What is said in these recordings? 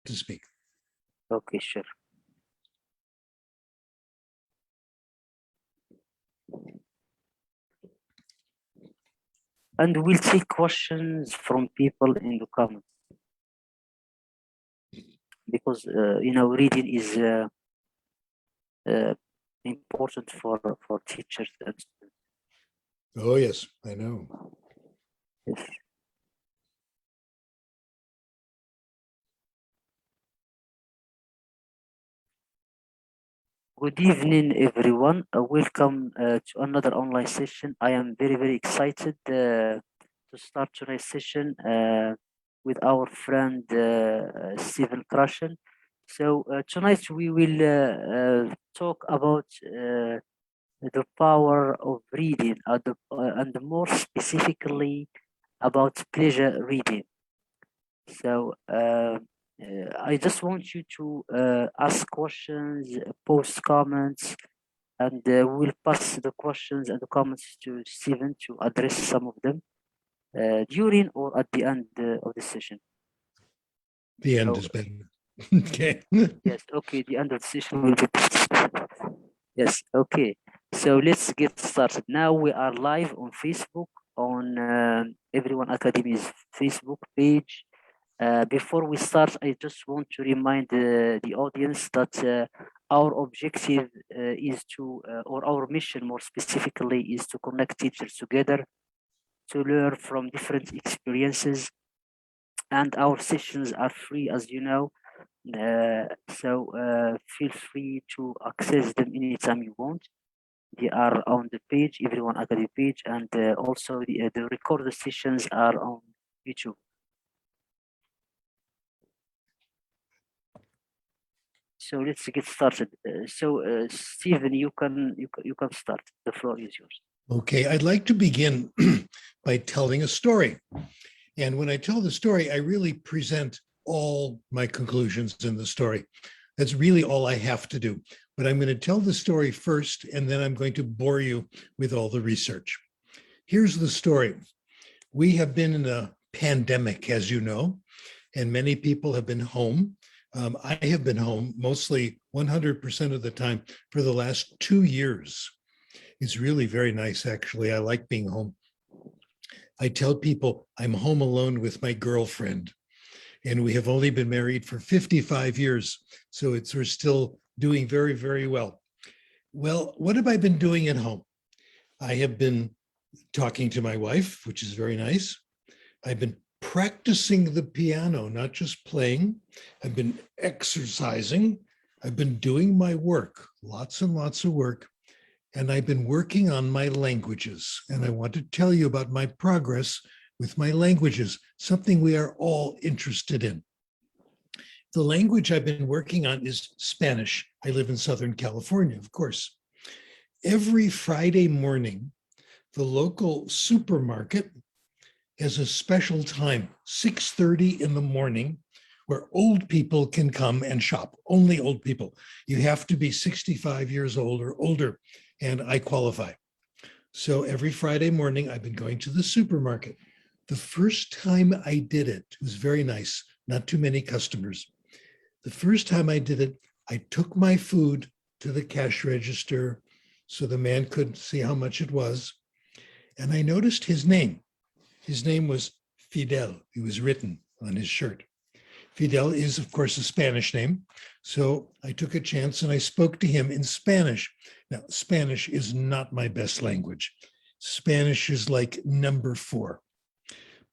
to speak. Okay, sure. And we'll take questions from people in the comments because reading is important for teachers and students. Oh, yes, I know. Yes. Good evening, everyone. Welcome to another online session. I am very, very excited to start today's session with our friend Stephen Krashen. So tonight we will talk about the power of reading and more specifically about pleasure reading. So I just want you to ask questions, post comments, and we'll pass the questions and the comments to Stephen to address some of them during or at the end of the session. The end So, is better. Okay. yes, okay, the end of the session will be. Yes, okay. So let's get started. Now we are live on Facebook, on Everyone Academy's Facebook page. Before we start, I just want to remind the audience that our objective is to, or our mission more specifically, is to connect teachers together to learn from different experiences. And our sessions are free, as you know. So feel free to access them anytime you want. They are on the page, Everyone Academy page, and also the recorded sessions are on YouTube. So let's get started. Stephen, you can start. The floor is yours. Okay, I'd like to begin by telling a story. And when I tell the story, I really present all my conclusions in the story. That's really all I have to do. But I'm going to tell the story first, and then I'm going to bore you with all the research. Here's the story. We have been in a pandemic, as you know, and many people have been home. I have been home mostly 100% of the time for the last 2 years. It's really very nice, actually. I like being home. I tell people I'm home alone with my girlfriend, and we have only been married for 55 years. So we're still doing very, very well. Well, what have I been doing at home? I have been talking to my wife, which is very nice. I've been practicing the piano, not just playing. I've been exercising. I've been doing my work, lots and lots of work. And I've been working on my languages. And I want to tell you about my progress with my languages, something we are all interested in. The language I've been working on is Spanish. I live in Southern California, of course. Every Friday morning, the local supermarket has a special time, 6:30 in the morning, where old people can come and shop, only old people. You have to be 65 years old or older, and I qualify. So every Friday morning, I've been going to the supermarket. The first time I did it, it was very nice, not too many customers. The first time I did it, I took my food to the cash register so the man could see how much it was. And I noticed his name. His name was Fidel. It was written on his shirt. Fidel is, of course, a Spanish name. So I took a chance and I spoke to him in Spanish. Now, Spanish is not my best language. Spanish is like number 4.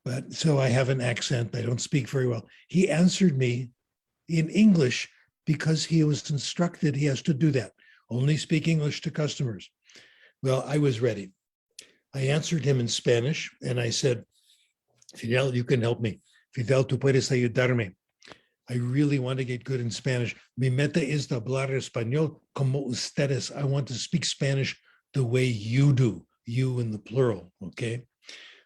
But so I have an accent. I don't speak very well. He answered me in English because he was instructed he has to do that. Only speak English to customers. Well, I was ready. I answered him in Spanish and I said, Fidel, you can help me. Fidel, tú puedes ayudarme. I really want to get good in Spanish. Mi meta es de hablar español como ustedes. I want to speak Spanish the way you do, you in the plural, okay?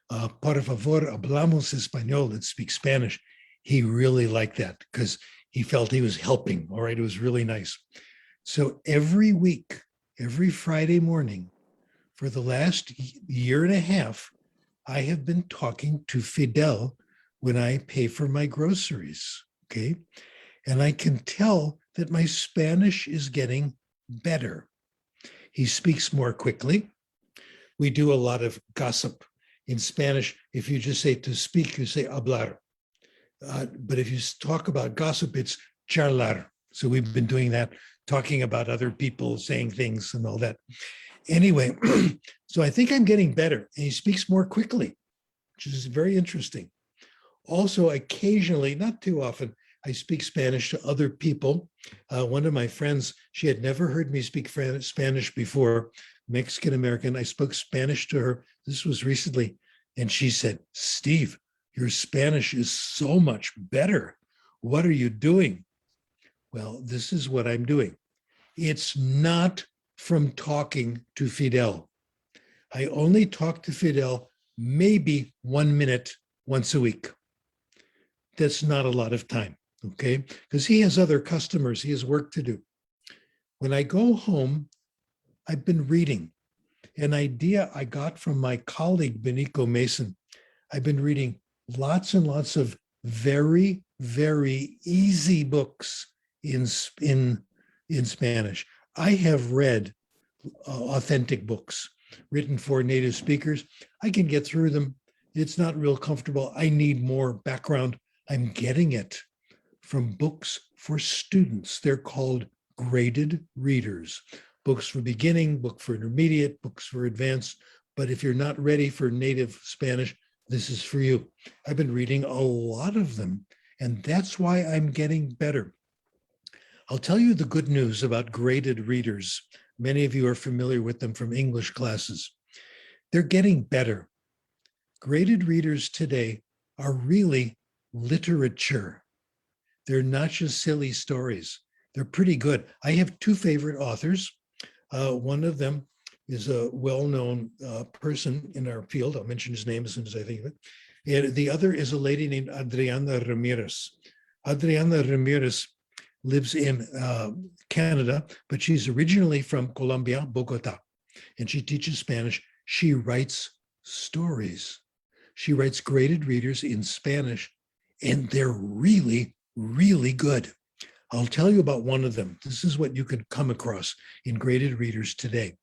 Por favor, hablamos español. Let's speak Spanish. He really liked that because he felt he was helping, all right? It was really nice. So every week, every Friday morning, for the last year and a half, I have been talking to Fidel when I pay for my groceries, okay? And I can tell that my Spanish is getting better. He speaks more quickly. We do a lot of gossip. In Spanish, if you just say to speak, you say hablar. But if you talk about gossip, it's charlar. So we've been doing that, talking about other people, saying things and all that. Anyway, so I think I'm getting better. And he speaks more quickly, which is very interesting. Also, occasionally, not too often, I speak Spanish to other people. One of my friends, she had never heard me speak Spanish before, Mexican American. I spoke Spanish to her. This was recently. And she said, Steve, your Spanish is so much better. What are you doing? Well, this is what I'm doing. It's not from talking to Fidel. I only talk to Fidel maybe 1 minute once a week. That's not a lot of time, okay? Because he has other customers, he has work to do. When I go home, I've been reading. An idea I got from my colleague, Benico Mason. I've been reading lots and lots of very, very easy books in Spanish. I have read authentic books written for native speakers. I can get through them. It's not real comfortable. I need more background. I'm getting it from books for students. They're called graded readers. Books for beginning, book for intermediate, books for advanced. But if you're not ready for native Spanish, this is for you. I've been reading a lot of them, and that's why I'm getting better. I'll tell you the good news about graded readers. Many of you are familiar with them from English classes. They're getting better. Graded readers today are really literature. They're not just silly stories. They're pretty good. I have two favorite authors. One of them is a well-known person in our field. I'll mention his name as soon as I think of it. And the other is a lady named Adriana Ramirez. Adriana Ramirez lives in Canada, but she's originally from Colombia, Bogota, and she teaches Spanish. She writes stories. She writes graded readers in Spanish, and they're really, really good. I'll tell you about one of them. This is what you can come across in graded readers today.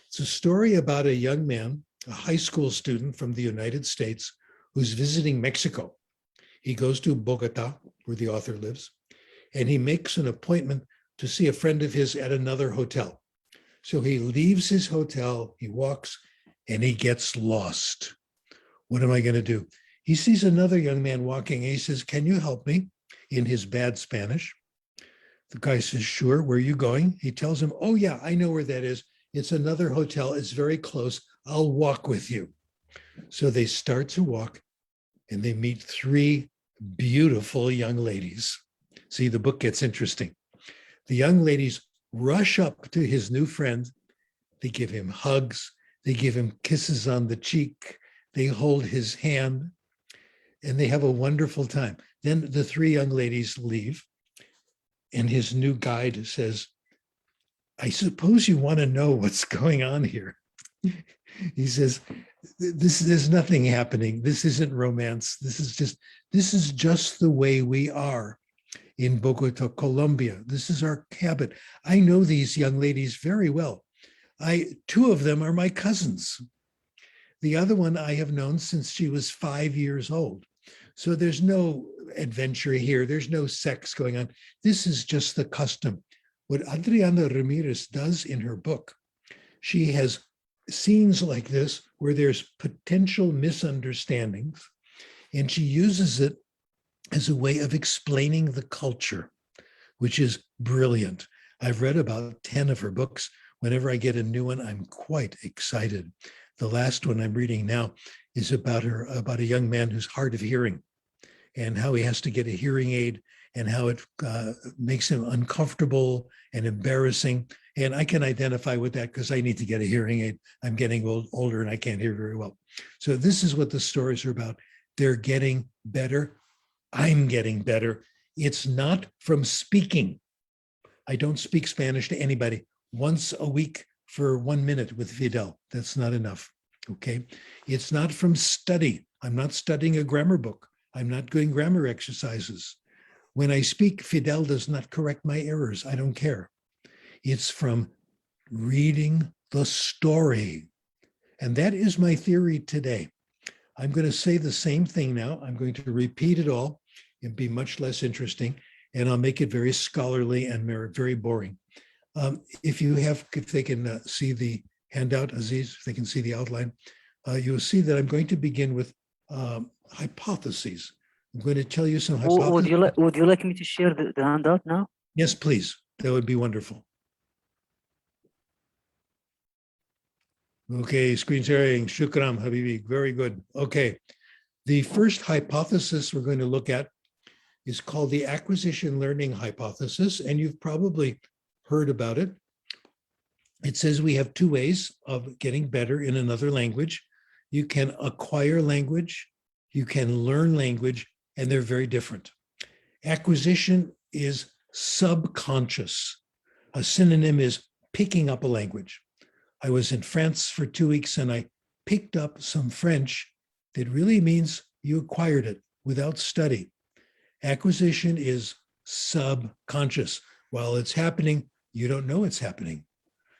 It's a story about a young man, a high school student from the United States, who's visiting Mexico. He goes to Bogota, where the author lives, and he makes an appointment to see a friend of his at another hotel. So he leaves his hotel, he walks, and he gets lost. What am I going to do? He sees another young man walking, and he says, "Can you help me?" in his bad Spanish. The guy says, "Sure, where are you going?" He tells him, "Oh yeah, I know where that is. It's another hotel. It's very close. I'll walk with you." So they start to walk, and they meet three beautiful young ladies. See, the book gets interesting. The young ladies rush up to his new friend. They give him hugs. They give him kisses on the cheek. They hold his hand, and they have a wonderful time. Then the three young ladies leave, and his new guide says, "I suppose you want to know what's going on here." He says, there's nothing happening. This isn't romance. This is just the way we are in Bogota, Colombia. This is our habit. I know these young ladies very well. Two of them are my cousins. The other one I have known since she was 5 years old. So there's no adventure here. There's no sex going on. This is just the custom. What Adriana Ramirez does in her book, she has scenes like this where there's potential misunderstandings, and she uses it as a way of explaining the culture, which is brilliant. I've read about 10 of her books. Whenever I get a new one, I'm quite excited. The last one I'm reading now is about a young man who's hard of hearing and how he has to get a hearing aid and how it makes him uncomfortable and embarrassing. And I can identify with that because I need to get a hearing aid. I'm getting older and I can't hear very well. So this is what the stories are about. They're getting better. I'm getting better. It's not from speaking. I don't speak Spanish to anybody. Once a week for 1 minute with Fidel. That's not enough, okay? It's not from study. I'm not studying a grammar book. I'm not doing grammar exercises. When I speak, Fidel does not correct my errors. I don't care. It's from reading the story. And that is my theory today. I'm going to say the same thing now. I'm going to repeat it all and be much less interesting. And I'll make it very scholarly and very boring. If they can see the handout, Aziz, if they can see the outline, you'll see that I'm going to begin with hypotheses. I'm going to tell you some hypotheses. Would you like me to share the handout now? Yes, please. That would be wonderful. Okay, screen sharing. Shukram, Habibi. Very good. Okay. The first hypothesis we're going to look at is called the acquisition learning hypothesis, and you've probably heard about it. It says we have two ways of getting better in another language. You can acquire language, you can learn language, and they're very different. Acquisition is subconscious. A synonym is picking up a language. I was in France for 2 weeks and I picked up some French that really means you acquired it without study. Acquisition is subconscious. While it's happening, you don't know it's happening.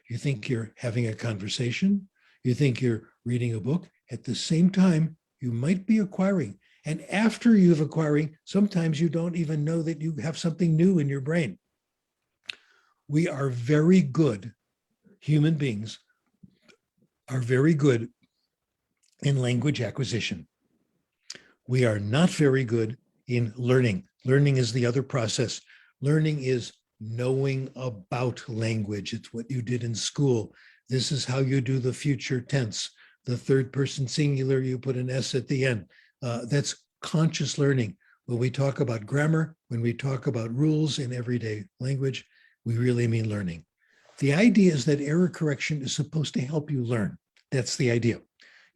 You think you're having a conversation. You think you're reading a book. At the same time, you might be acquiring. And after you've acquiring, sometimes you don't even know that you have something new in your brain. We are very good, human beings are very good in language acquisition. We are not very good in learning. Learning is the other process. Learning is knowing about language. It's what you did in school. This is how you do the future tense. The third person singular, you put an S at the end. That's conscious learning. When we talk about grammar, when we talk about rules in everyday language, we really mean learning. The idea is that error correction is supposed to help you learn. That's the idea.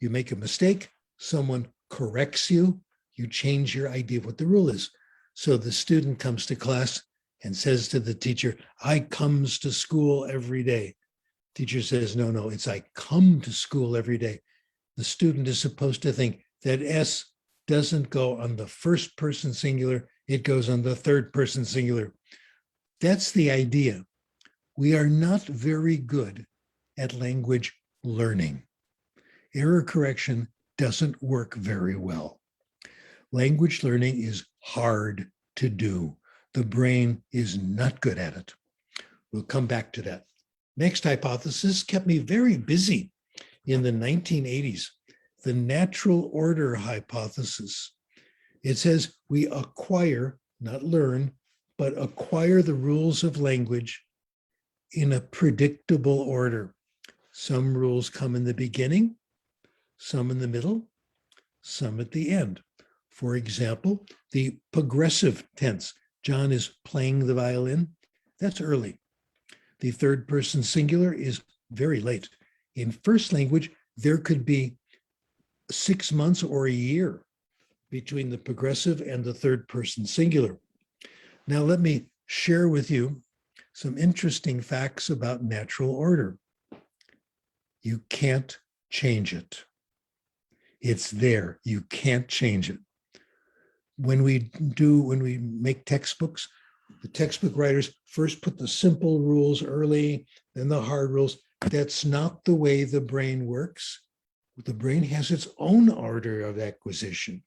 You make a mistake, someone corrects you, you change your idea of what the rule is. So the student comes to class and says to the teacher, I comes to school every day. Teacher says, no, it's I come to school every day. The student is supposed to think that S doesn't go on the first person singular, it goes on the third person singular. That's the idea. We are not very good at language learning. Error correction doesn't work very well. Language learning is hard to do. The brain is not good at it. We'll come back to that. Next hypothesis kept me very busy in the 1980s, the natural order hypothesis. It says we acquire, not learn, but acquire the rules of language in a predictable order. Some rules come in the beginning, some in the middle, some at the end. For example, the progressive tense. John is playing the violin. That's early. The third person singular is very late. In first language, there could be 6 months or a year between the progressive and the third person singular. Now, let me share with you some interesting facts about natural order. You can't change it. It's there. You can't change it. When we make textbooks, the textbook writers first put the simple rules early, then the hard rules. That's not the way the brain works. The brain has its own order of acquisition,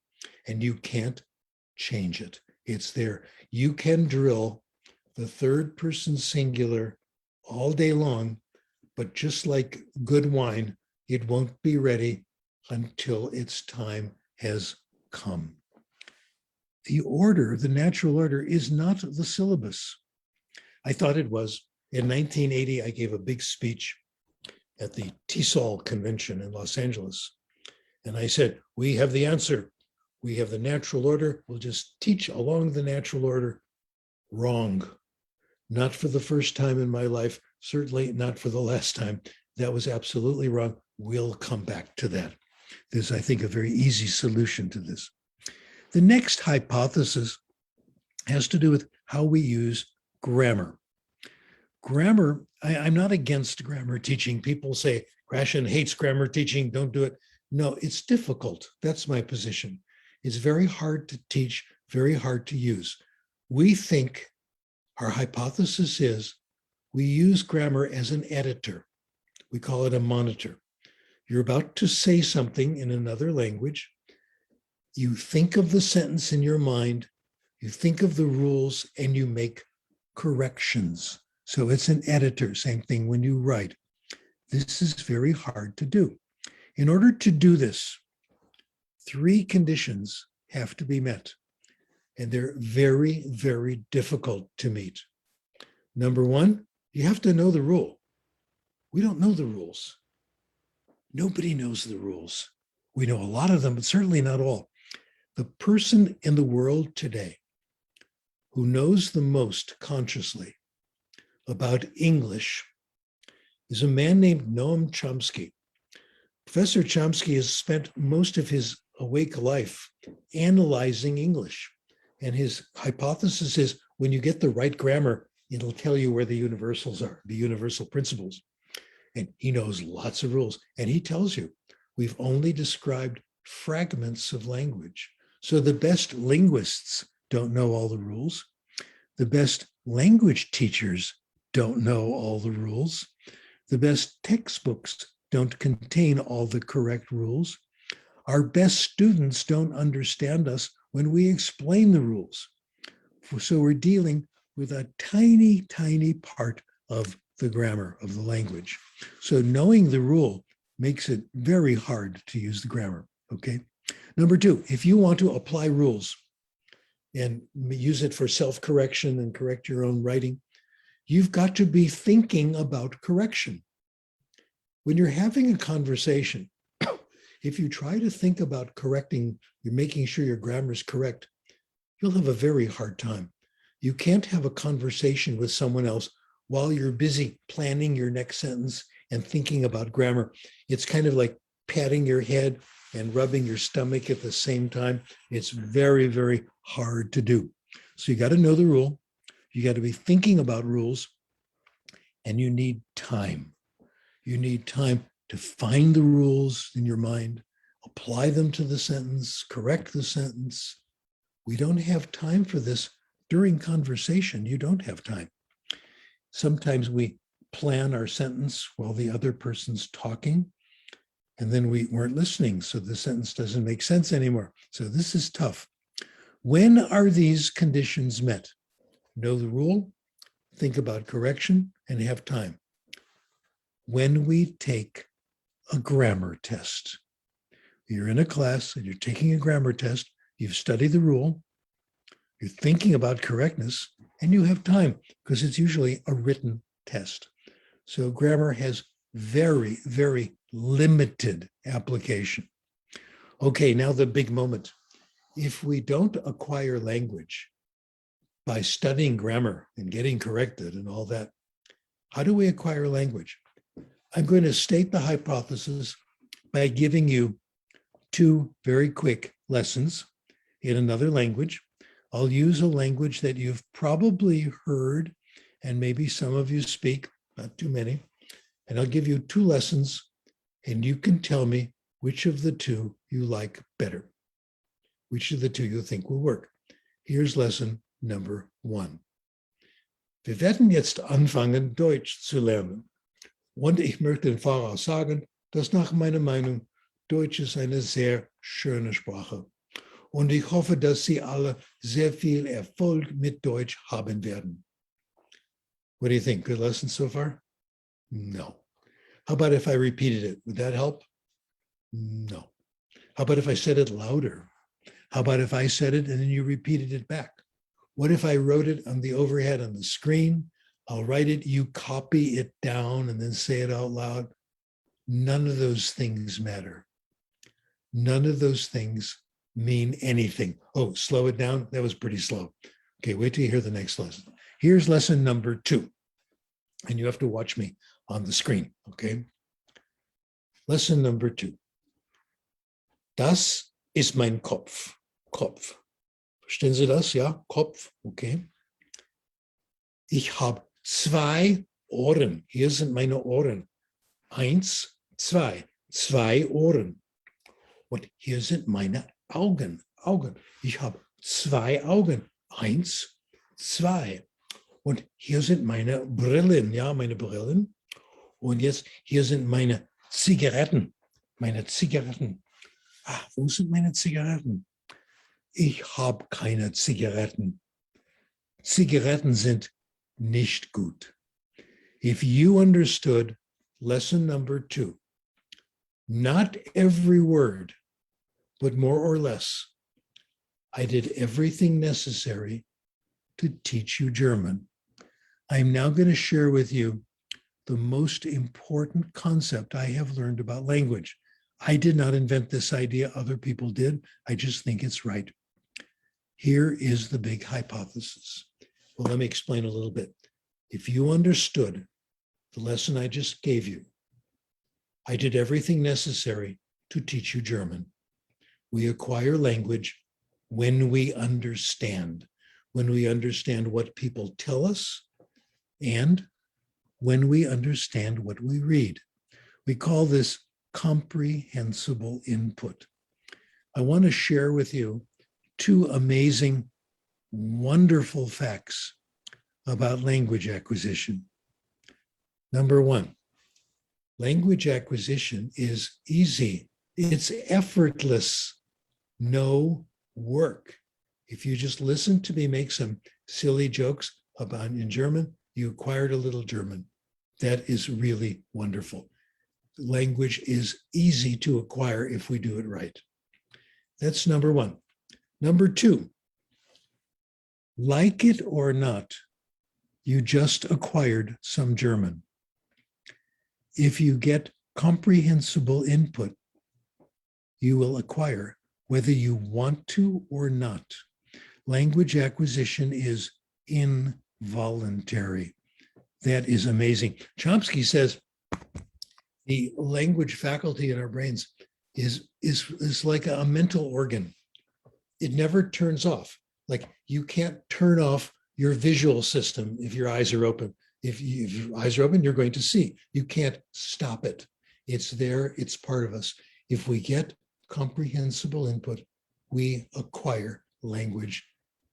and you can't change it. It's there. You can drill the third person singular all day long, but just like good wine, it won't be ready until its time has come. The order, the natural order, is not the syllabus. I thought it was. In 1980, I gave a big speech at the TESOL convention in Los Angeles. And I said, we have the answer. We have the natural order. We'll just teach along the natural order. Wrong. Not for the first time in my life, certainly not for the last time. That was absolutely wrong. We'll come back to that. There's, I think, a very easy solution to this. The next hypothesis has to do with how we use grammar. Grammar, I'm not against grammar teaching. People say, Krashen hates grammar teaching, don't do it. No, it's difficult. That's my position. It's very hard to teach, very hard to use. We think, our hypothesis is, we use grammar as an editor. We call it a monitor. You're about to say something in another language. You think of the sentence in your mind, you think of the rules, and you make corrections. So it's an editor, same thing when you write. This is very hard to do. In order to do this, 3 conditions have to be met, and they're very, very difficult to meet. Number 1, you have to know the rule. We don't know the rules. Nobody knows the rules. We know a lot of them, but certainly not all. The person in the world today who knows the most consciously about English is a man named Noam Chomsky. Professor Chomsky has spent most of his awake life analyzing English. And his hypothesis is when you get the right grammar, it'll tell you where the universals are, the universal principles. And he knows lots of rules. And he tells you, we've only described fragments of language. So the best linguists don't know all the rules. The best language teachers don't know all the rules. The best textbooks don't contain all the correct rules. Our best students don't understand us when we explain the rules. So we're dealing with a tiny, tiny part of the grammar of the language. So knowing the rule makes it very hard to use the grammar, okay? Number 2, if you want to apply rules and use it for self-correction and correct your own writing, you've got to be thinking about correction. When you're having a conversation, if you try to think about correcting, you're making sure your grammar is correct, you'll have a very hard time. You can't have a conversation with someone else while you're busy planning your next sentence and thinking about grammar. It's kind of like patting your head and rubbing your stomach at the same time. It's very, very hard to do. So you got to know the rule. You got to be thinking about rules, and you need time. You need time to find the rules in your mind, apply them to the sentence, correct the sentence. We don't have time for this during conversation. You don't have time. Sometimes we plan our sentence while the other person's talking, and then we weren't listening, so the sentence doesn't make sense anymore. So this is tough. When are these conditions met? Know the rule, think about correction, and have time. When we take a grammar test. You're in a class and you're taking a grammar test, you've studied the rule, you're thinking about correctness, and you have time because it's usually a written test. So grammar has very, very limited application. Okay, now the big moment. If we don't acquire language by studying grammar and getting corrected and all that, how do we acquire language? I'm going to state the hypothesis by giving you 2 very quick lessons in another language. I'll use a language that you've probably heard, and maybe some of you speak, not too many. And I'll give you 2 lessons, and you can tell me which of the 2 you like better, which of the 2 you think will work. Here's lesson number 1. Wir werden jetzt anfangen, Deutsch zu lernen. Und ich möchte voraus sagen, dass nach meiner Meinung Deutsch ist eine sehr schöne Sprache. Und ich hoffe, dass Sie alle sehr viel Erfolg mit Deutsch haben werden. What do you think? Good lesson so far? No. How about if I repeated it? Would that help? No. How about if I said it louder? How about if I said it and then you repeated it back? What if I wrote it on the overhead on the screen? I'll write it, you copy it down and then say it out loud. None of those things matter. None of those things mean anything. Oh, slow it down. That was pretty slow. Okay, wait till you hear the next lesson. Here's lesson number 2. And you have to watch me on the screen, okay? Lesson number 2. Das ist mein Kopf. Kopf. Verstehen Sie das? Ja, Kopf, okay. Ich habe 2 Ohren. Hier sind meine Ohren. 1, 2. 2 Ohren. Und hier sind meine Augen. Augen. Ich habe 2 Augen. 1 zwei. Und hier sind meine Brillen, ja, meine Brillen. Und jetzt, hier sind meine Zigaretten. Meine Zigaretten. Ah, wo sind meine Zigaretten? Ich habe keine Zigaretten. Zigaretten sind nicht gut. If you understood lesson number 2, not every word, but more or less, I did everything necessary to teach you German. I'm now going to share with you the most important concept I have learned about language. I did not invent this idea, other people did. I just think it's right. Here is the big hypothesis. Well, let me explain a little bit. If you understood the lesson I just gave you, I did everything necessary to teach you German. We acquire language when we understand what people tell us, and when we understand what we read. We call this comprehensible input. I want to share with you 2 amazing, wonderful facts about language acquisition. Number 1, language acquisition is easy. It's effortless, no work. If you just listen to me make some silly jokes about in German, you acquired a little German. That is really wonderful. Language is easy to acquire if we do it right. That's number 1. Number 2, like it or not, you just acquired some German. If you get comprehensible input, you will acquire whether you want to or not. Language acquisition is involuntary. That is amazing. Chomsky says the language faculty in our brains is like a mental organ. It never turns off. Like you can't turn off your visual system if your eyes are open. If your eyes are open, you're going to see. You can't stop it. It's there. It's part of us. If we get comprehensible input, we acquire language,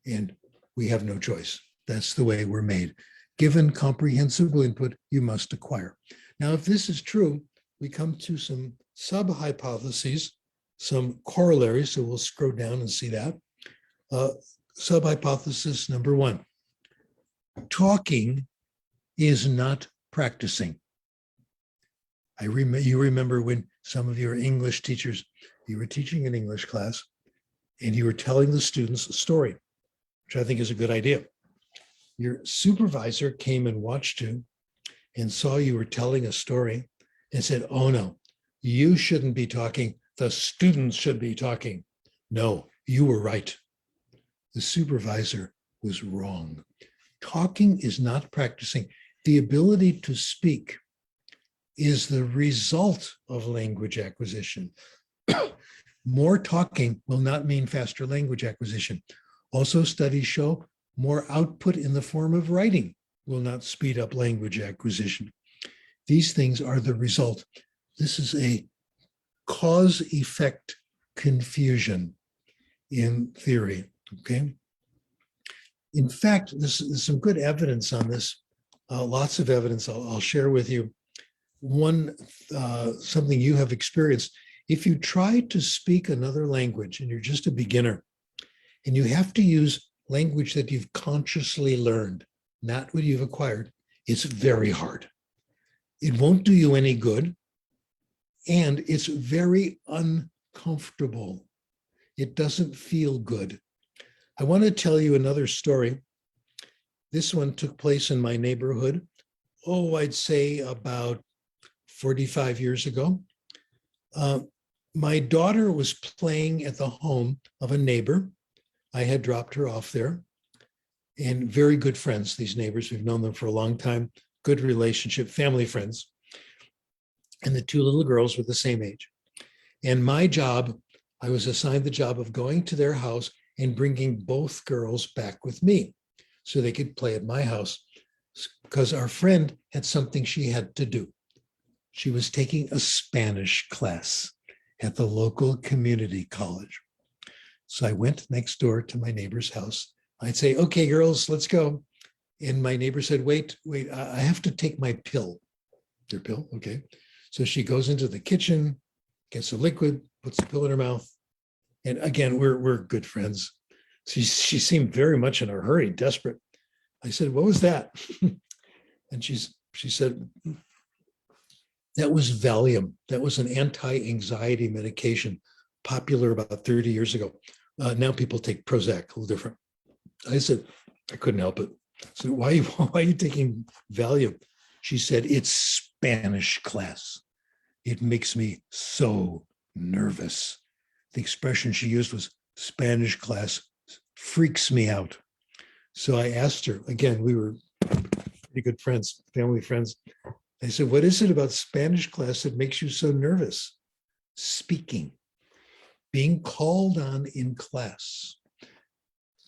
and we have no choice. That's the way we're made. Given comprehensible input, you must acquire. Now, if this is true, we come to some sub-hypotheses, some corollaries, so we'll scroll down and see that. Sub-hypothesis number 1, talking is not practicing. You remember when some of your English teachers, you were teaching an English class, and you were telling the students a story, which I think is a good idea. Your supervisor came and watched you and saw you were telling a story and said, oh no, you shouldn't be talking. The students should be talking. No, you were right. The supervisor was wrong. Talking is not practicing. The ability to speak is the result of language acquisition. More talking will not mean faster language acquisition. Also, studies show more output in the form of writing will not speed up language acquisition. These things are the result. This is a cause-effect confusion in theory, okay? In fact, there's some good evidence on this, lots of evidence I'll share with you. One, something you have experienced, if you try to speak another language and you're just a beginner, and you have to use language that you've consciously learned, not what you've acquired, it's very hard. It won't do you any good, and it's very uncomfortable. It doesn't feel good. I want to tell you another story. This one took place in my neighborhood, I'd say about 45 years ago. My daughter was playing at the home of a neighbor. I had dropped her off there, and very good friends, these neighbors. We've known them for a long time, good relationship, family friends. And the 2 little girls were the same age. And my job, I was assigned the job of going to their house and bringing both girls back with me so they could play at my house, because our friend had something she had to do. She was taking a Spanish class at the local community college. So I went next door to my neighbor's house I'd say, okay, girls, let's go. And my neighbor said, wait, I have to take my pill. Your pill? Okay. So she goes into the kitchen, gets a liquid, puts the pill in her mouth. And again, we're good friends. She seemed very much in a hurry, desperate. I said, what was that? And she said, that was Valium. That was an anti-anxiety medication, popular about 30 years ago. Now people take Prozac, a little different. I said, I couldn't help it. So why are you taking Valium? She said, it's Spanish class. It makes me so nervous. The expression she used was Spanish class freaks me out. So I asked her, again, we were pretty good friends, family friends. I said, what is it about Spanish class that makes you so nervous? Speaking, being called on in class.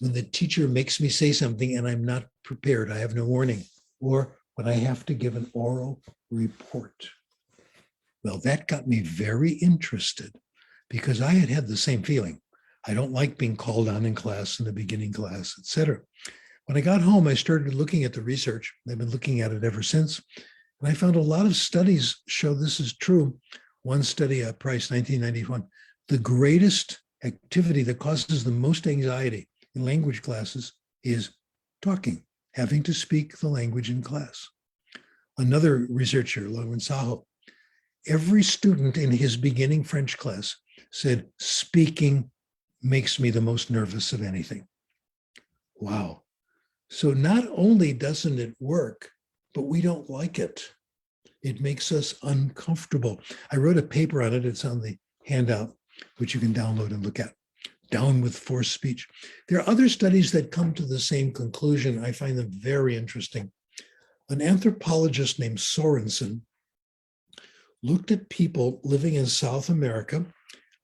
When the teacher makes me say something and I'm not prepared, I have no warning, or when I have to give an oral report. Well, that got me very interested because I had the same feeling. I don't like being called on in class, in the beginning class, etc. When I got home, I started looking at the research. I've been looking at it ever since. And I found a lot of studies show this is true. One study, Price, 1991, the greatest activity that causes the most anxiety in language classes is talking, having to speak the language in class. Another researcher, Lawrence Saho, every student in his beginning French class said, speaking makes me the most nervous of anything. Wow. So not only doesn't it work, but we don't like it. It makes us uncomfortable. I wrote a paper on it. It's on the handout, which you can download and look at. Down with forced speech. There are other studies that come to the same conclusion. I find them very interesting. An anthropologist named Sorensen looked at people living in South America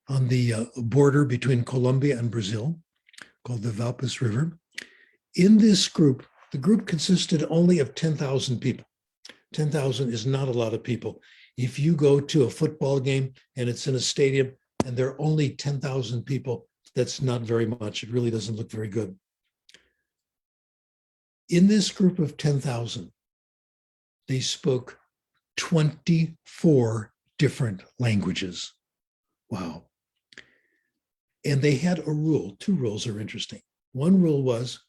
on the border between Colombia and Brazil, called the Valpes River. In this group, the group consisted only of 10,000 people. 10,000 is not a lot of people. If you go to a football game and it's in a stadium and there are only 10,000 people, that's not very much. It really doesn't look very good. In this group of 10,000, they spoke 24 different languages. Wow. And they had a rule. Two rules are interesting. One rule was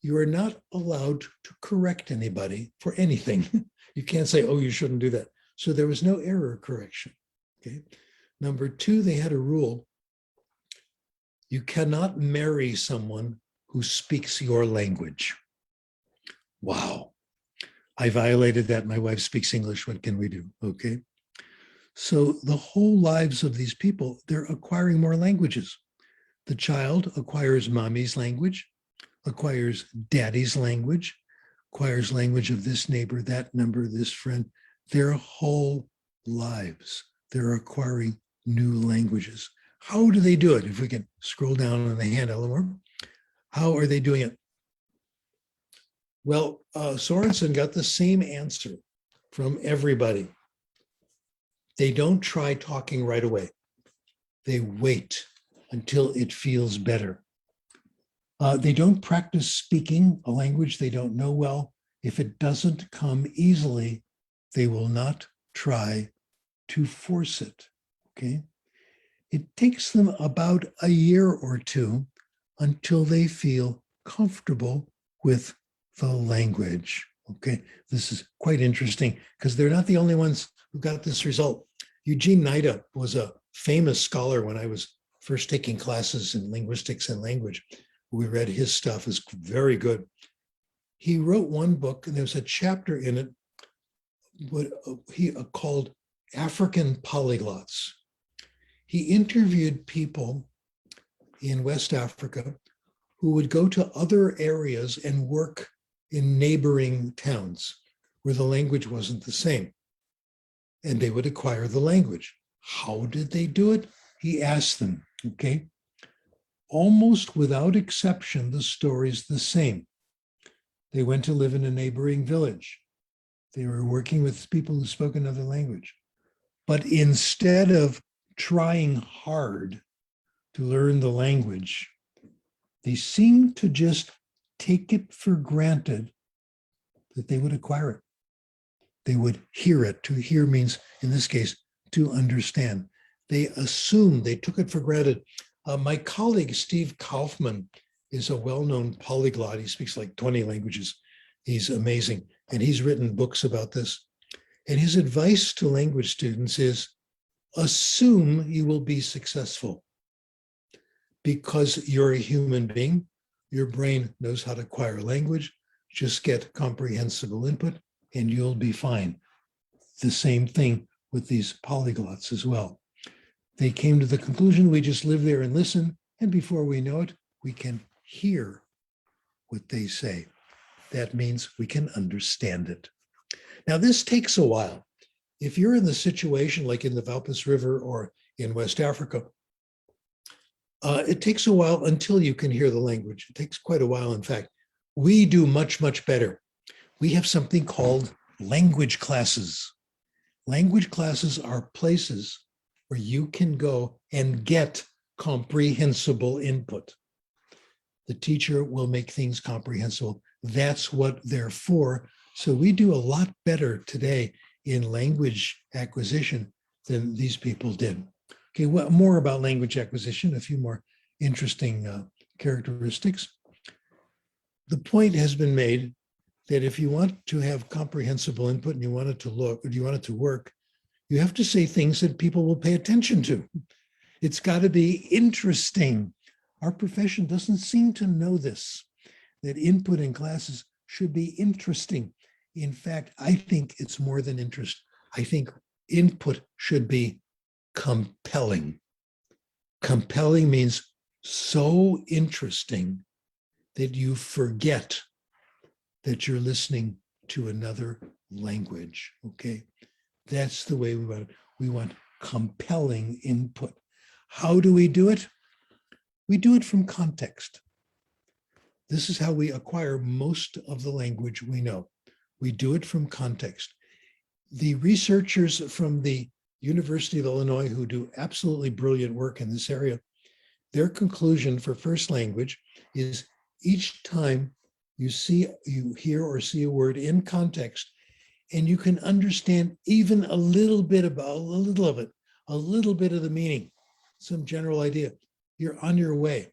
you are not allowed to correct anybody for anything. You can't say, oh, you shouldn't do that. So there was no error correction. Okay. Number two, they had a rule. You cannot marry someone who speaks your language. Wow. I violated that. My wife speaks English. What can we do? Okay. So the whole lives of these people, they're acquiring more languages. The child acquires mommy's language, acquires daddy's language, acquires language of this neighbor, that number, this friend. Their whole lives, they're acquiring new languages. How do they do it? If we can scroll down on the handout a little more. How are they doing it? Well, Sorensen got the same answer from everybody. They don't try talking right away. They wait until it feels better. They don't practice speaking a language they don't know well. If it doesn't come easily, they will not try to force it, okay? It takes them about a year or two until they feel comfortable with the language, okay? This is quite interesting because they're not the only ones who got this result. Eugene Nida was a famous scholar when I was first taking classes in linguistics and language. We read his stuff, it's very good. He wrote one book and there's a chapter in it what he called African Polyglots. He interviewed people in West Africa who would go to other areas and work in neighboring towns where the language wasn't the same. And they would acquire the language. How did they do it? He asked them, okay? Almost without exception, the story's the same. They went to live in a neighboring village. They were working with people who spoke another language. But instead of trying hard to learn the language, they seemed to just take it for granted that they would acquire it. They would hear it. To hear means, in this case, to understand. They assumed, they took it for granted. My colleague, Steve Kaufman, is a well-known polyglot. He speaks like 20 languages. He's amazing. And he's written books about this. And his advice to language students is, assume you will be successful. Because you're a human being, your brain knows how to acquire language. Just get comprehensible input and you'll be fine. The same thing with these polyglots as well. They came to the conclusion we just live there and listen, and before we know it, we can hear what they say. That means we can understand it. Now, this takes a while. If you're in the situation like in the Valpus River or in West Africa, it takes a while until you can hear the language. It takes quite a while, in fact. We do much, much better. We have something called language classes. Language classes are places where you can go and get comprehensible input. The teacher will make things comprehensible. That's what they're for. So we do a lot better today in language acquisition than these people did. Okay, well, more about language acquisition, a few more interesting characteristics. The point has been made that if you want to have comprehensible input and you want it to look, or you want it to work, you have to say things that people will pay attention to. It's got to be interesting. Our profession doesn't seem to know this, that input in classes should be interesting. In fact, I think it's more than interest. I think input should be compelling. Compelling means so interesting that you forget that you're listening to another language, okay? That's the way we want it. We want compelling input. How do we do it? We do it from context. This is how we acquire most of the language we know. We do it from context. The researchers from the University of Illinois who do absolutely brilliant work in this area, their conclusion for first language is each time you hear or see a word in context, and you can understand even a little bit of it, a little bit of the meaning, some general idea, you're on your way.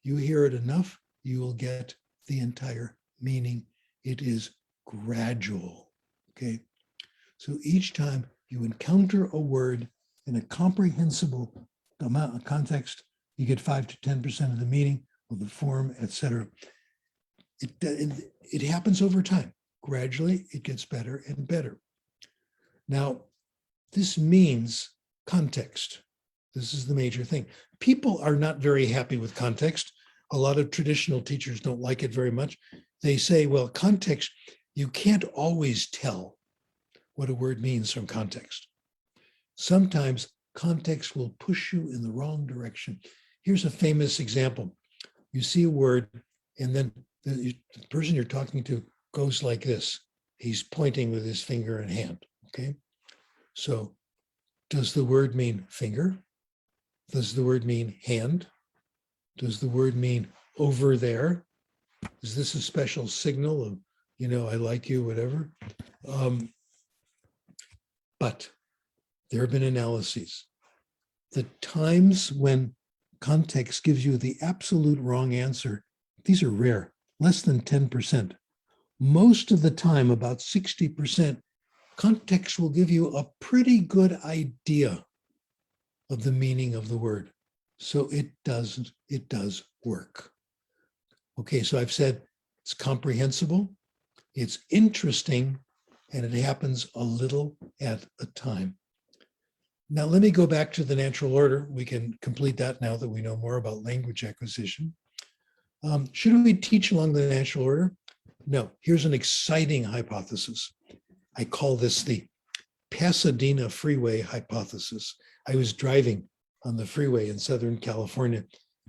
You hear it enough, you will get the entire meaning. It is gradual, okay? So each time you encounter a word in a comprehensible amount of context, you get 5 to 10% of the meaning of the form, etc. It happens over time. Gradually, it gets better and better. Now, this means context. This is the major thing. People are not very happy with context. A lot of traditional teachers don't like it very much. They say, well, context, you can't always tell what a word means from context. Sometimes context will push you in the wrong direction. Here's a famous example. You see a word, and then the person you're talking to goes like this. He's pointing with his finger and hand, okay? So does the word mean finger? Does the word mean hand? Does the word mean over there? Is this a special signal of, I like you, whatever? But there have been analyses. The times when context gives you the absolute wrong answer, these are rare, less than 10%. Most of the time, about 60%, context will give you a pretty good idea of the meaning of the word. So it does work. Okay, so I've said it's comprehensible, it's interesting, and it happens a little at a time. Now, let me go back to the natural order. We can complete that now that we know more about language acquisition. Should we teach along the natural order? No. Here's an exciting hypothesis. I call this the Pasadena Freeway hypothesis. I was driving on the freeway in Southern California,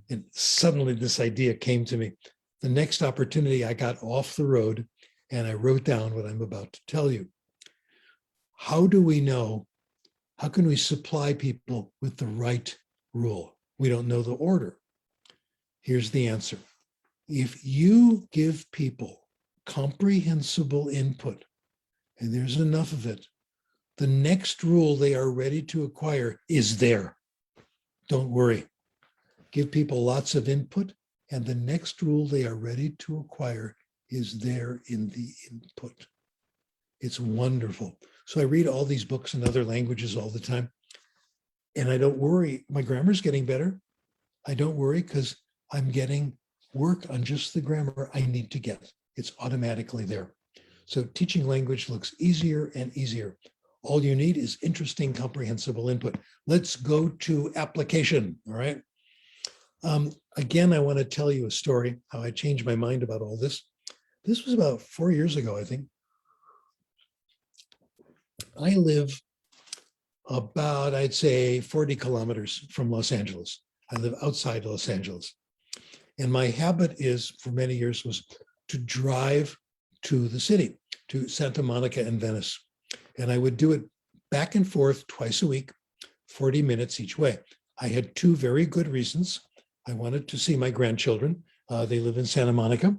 and suddenly this idea came to me. The next opportunity, I got off the road and I wrote down what I'm about to tell you. How do we know? How can we supply people with the right rule? We don't know the order. Here's the answer. If you give people comprehensible input, and there's enough of it, the next rule they are ready to acquire is there. Don't worry. Give people lots of input, and the next rule they are ready to acquire is there in the input. It's wonderful. So I read all these books in other languages all the time, and I don't worry. My grammar's getting better. I don't worry because I'm getting work on just the grammar I need to get. It's automatically there. So teaching language looks easier and easier. All you need is interesting, comprehensible input. Let's go to application, all right? Again, I want to tell you a story, how I changed my mind about all this. This was about 4 years ago, I think. I live about, I'd say, 40 kilometers from Los Angeles. I live outside Los Angeles. And my habit is, for many years, was to drive to the city, to Santa Monica and Venice. And I would do it back and forth twice a week, 40 minutes each way. I had two very good reasons. I wanted to see my grandchildren. They live in Santa Monica.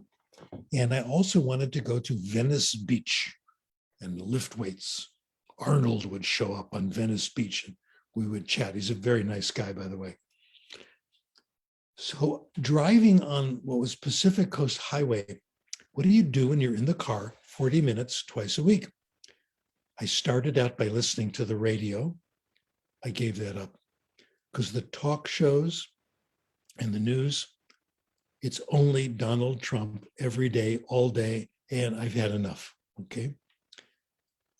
And I also wanted to go to Venice Beach and lift weights. Arnold would show up on Venice Beach and we would chat. He's a very nice guy, by the way. So driving on what was Pacific Coast Highway, what do you do when you're in the car 40 minutes twice a week? I started out by listening to the radio. I gave that up because the talk shows and the news, it's only Donald Trump every day, all day, and I've had enough, okay?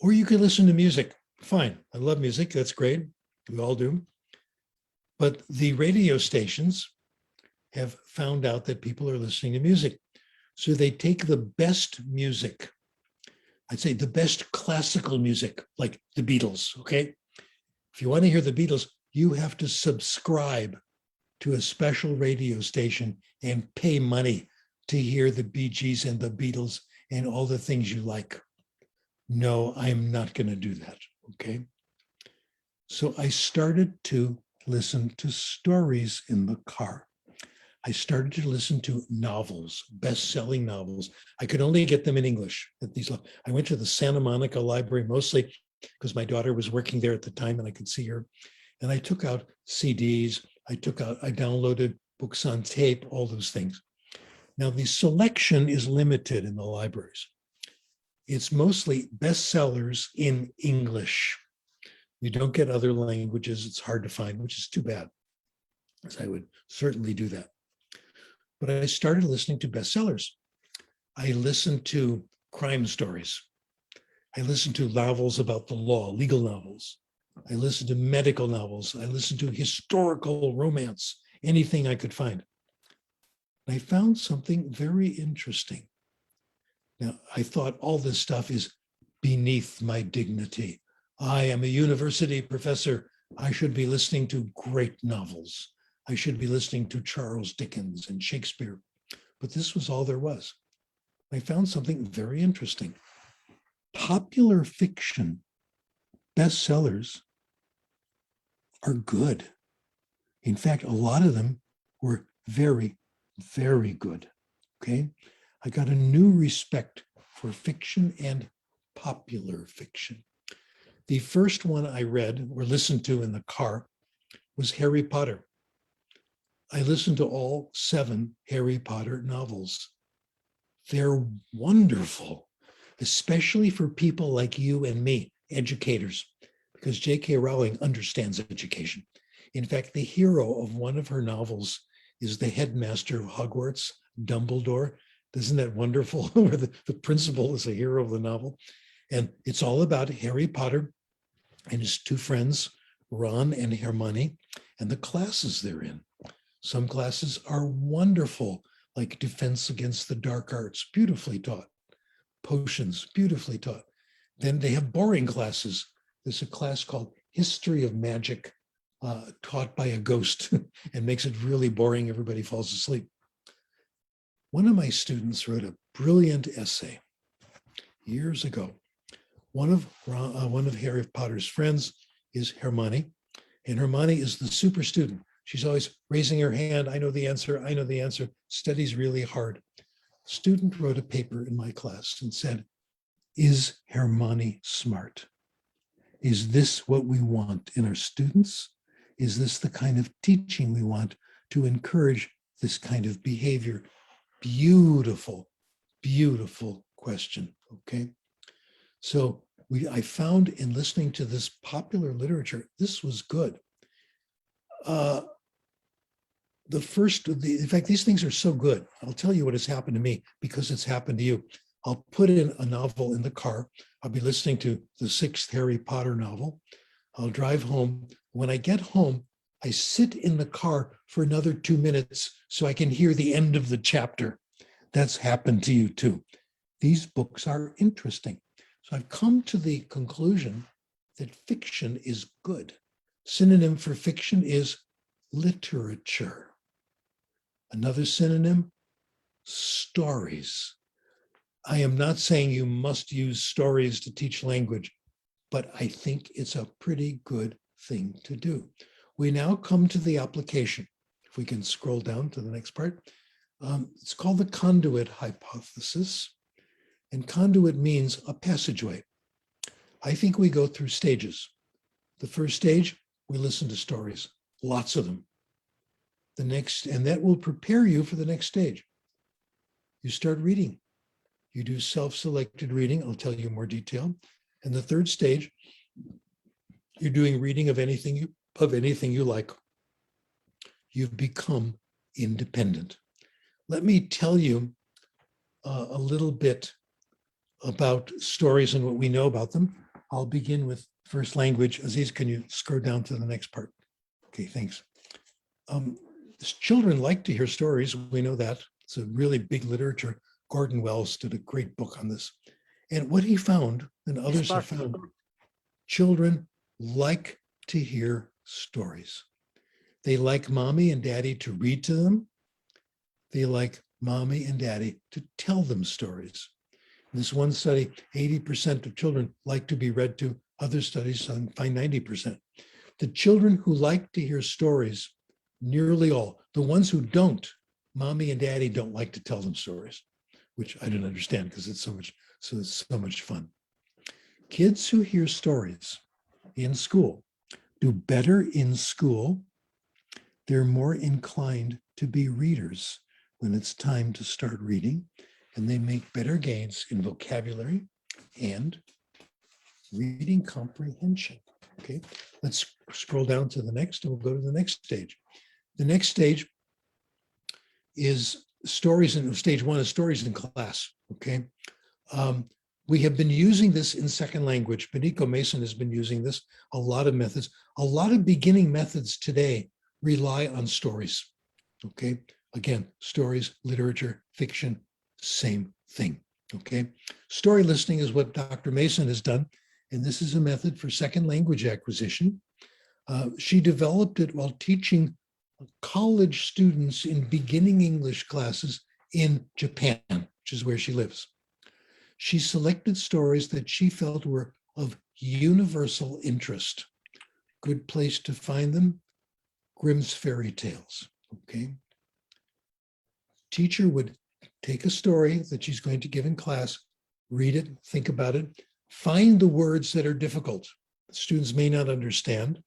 Or you could listen to music. Fine, I love music, that's great, we all do. But the radio stations have found out that people are listening to music. So they take the best music, I'd say the best classical music, like the Beatles, okay? If you want to hear the Beatles, you have to subscribe to a special radio station and pay money to hear the Bee Gees and the Beatles and all the things you like. No, I'm not going to do that, okay? So I started to listen to stories in the car. I started to listen to novels, best-selling novels. I could only get them in English. I went to the Santa Monica Library mostly because my daughter was working there at the time and I could see her. And I took out CDs, I downloaded books on tape, all those things. Now the selection is limited in the libraries. It's mostly bestsellers in English. You don't get other languages, it's hard to find, which is too bad, because I would certainly do that. But I started listening to bestsellers. I listened to crime stories. I listened to novels about the law, legal novels. I listened to medical novels. I listened to historical romance, anything I could find. I found something very interesting. Now, I thought all this stuff is beneath my dignity. I am a university professor. I should be listening to great novels. I should be listening to Charles Dickens and Shakespeare. But this was all there was. I found something very interesting. Popular fiction bestsellers are good. In fact, a lot of them were very, very good. Okay. I got a new respect for fiction and popular fiction. The first one I read or listened to in the car was Harry Potter. I listened to all 7 Harry Potter novels. They're wonderful, especially for people like you and me, educators, because J.K. Rowling understands education. In fact, the hero of one of her novels is the headmaster of Hogwarts, Dumbledore. Isn't that wonderful? Where the principal is a hero of the novel. And it's all about Harry Potter and his 2 friends, Ron and Hermione, and the classes they're in. Some classes are wonderful, like Defense Against the Dark Arts, beautifully taught. Potions, beautifully taught. Then they have boring classes. There's a class called History of Magic, taught by a ghost and makes it really boring. Everybody falls asleep. One of my students wrote a brilliant essay years ago. One of Harry Potter's friends is Hermione, and Hermione is the super student. She's always raising her hand. I know the answer. I know the answer. Studies really hard. Student wrote a paper in my class and said, is Hermione smart? Is this what we want in our students? Is this the kind of teaching we want to encourage this kind of behavior? Beautiful, beautiful question. Okay. So I found in listening to this popular literature, this was good. In fact, these things are so good. I'll tell you what has happened to me because it's happened to you. I'll put in a novel in the car. I'll be listening to the 6th Harry Potter novel. I'll drive home. When I get home, I sit in the car for another 2 minutes so I can hear the end of the chapter. That's happened to you too. These books are interesting. So I've come to the conclusion that fiction is good. Synonym for fiction is literature. Another synonym, stories. I am not saying you must use stories to teach language, but I think it's a pretty good thing to do. We now come to the application. If we can scroll down to the next part. It's called the conduit hypothesis. And conduit means a passageway. I think we go through stages. The first stage, we listen to stories, lots of them. The next, and that will prepare you for the next stage. You start reading. You do self-selected reading. I'll tell you more detail. And the third stage, you're doing reading of anything you like. You've become independent. Let me tell you a little bit about stories and what we know about them. I'll begin with first language. Aziz, can you scroll down to the next part? Okay, thanks. Children like to hear stories. We know that. It's a really big literature. Gordon Wells did a great book on this. And what he found, and others have found, children like to hear stories. They like mommy and daddy to read to them. They like mommy and daddy to tell them stories. In this one study, 80% of children like to be read to. Other studies find 90%. The children who like to hear stories, nearly all. The ones who don't, mommy and daddy don't like to tell them stories, which I don't understand because it's so much fun. Kids who hear stories in school do better in school. They're more inclined to be readers when it's time to start reading, and they make better gains in vocabulary and reading comprehension. Okay, let's scroll down to the next, and we'll go to the next stage. The next stage is stories, and stage 1 is stories in class. Okay, we have been using this in second language. Beniko Mason has been using this, a lot of methods. A lot of beginning methods today rely on stories. Okay, again, stories, literature, fiction, same thing. Okay, story listening is what Dr. Mason has done, and this is a method for second language acquisition. She developed it while teaching college students in beginning English classes in Japan, which is where she lives. She selected stories that she felt were of universal interest. Good place to find them, Grimm's Fairy Tales. Okay. Teacher would take a story that she's going to give in class, read it, think about it, find the words that are difficult. Students may not understand.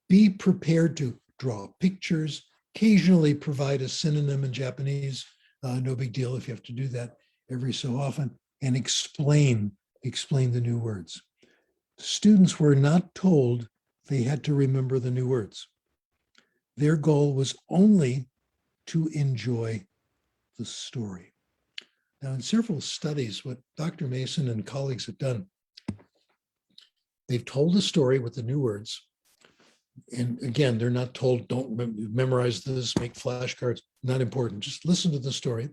Be prepared to draw pictures, occasionally provide a synonym in Japanese. No big deal if you have to do that every so often, and explain the new words. Students were not told they had to remember the new words. Their goal was only to enjoy the story. Now, in several studies, what Dr. Mason and colleagues have done, they've told the story with the new words. And again, they're not told, don't memorize this, make flashcards, not important. Just listen to the story.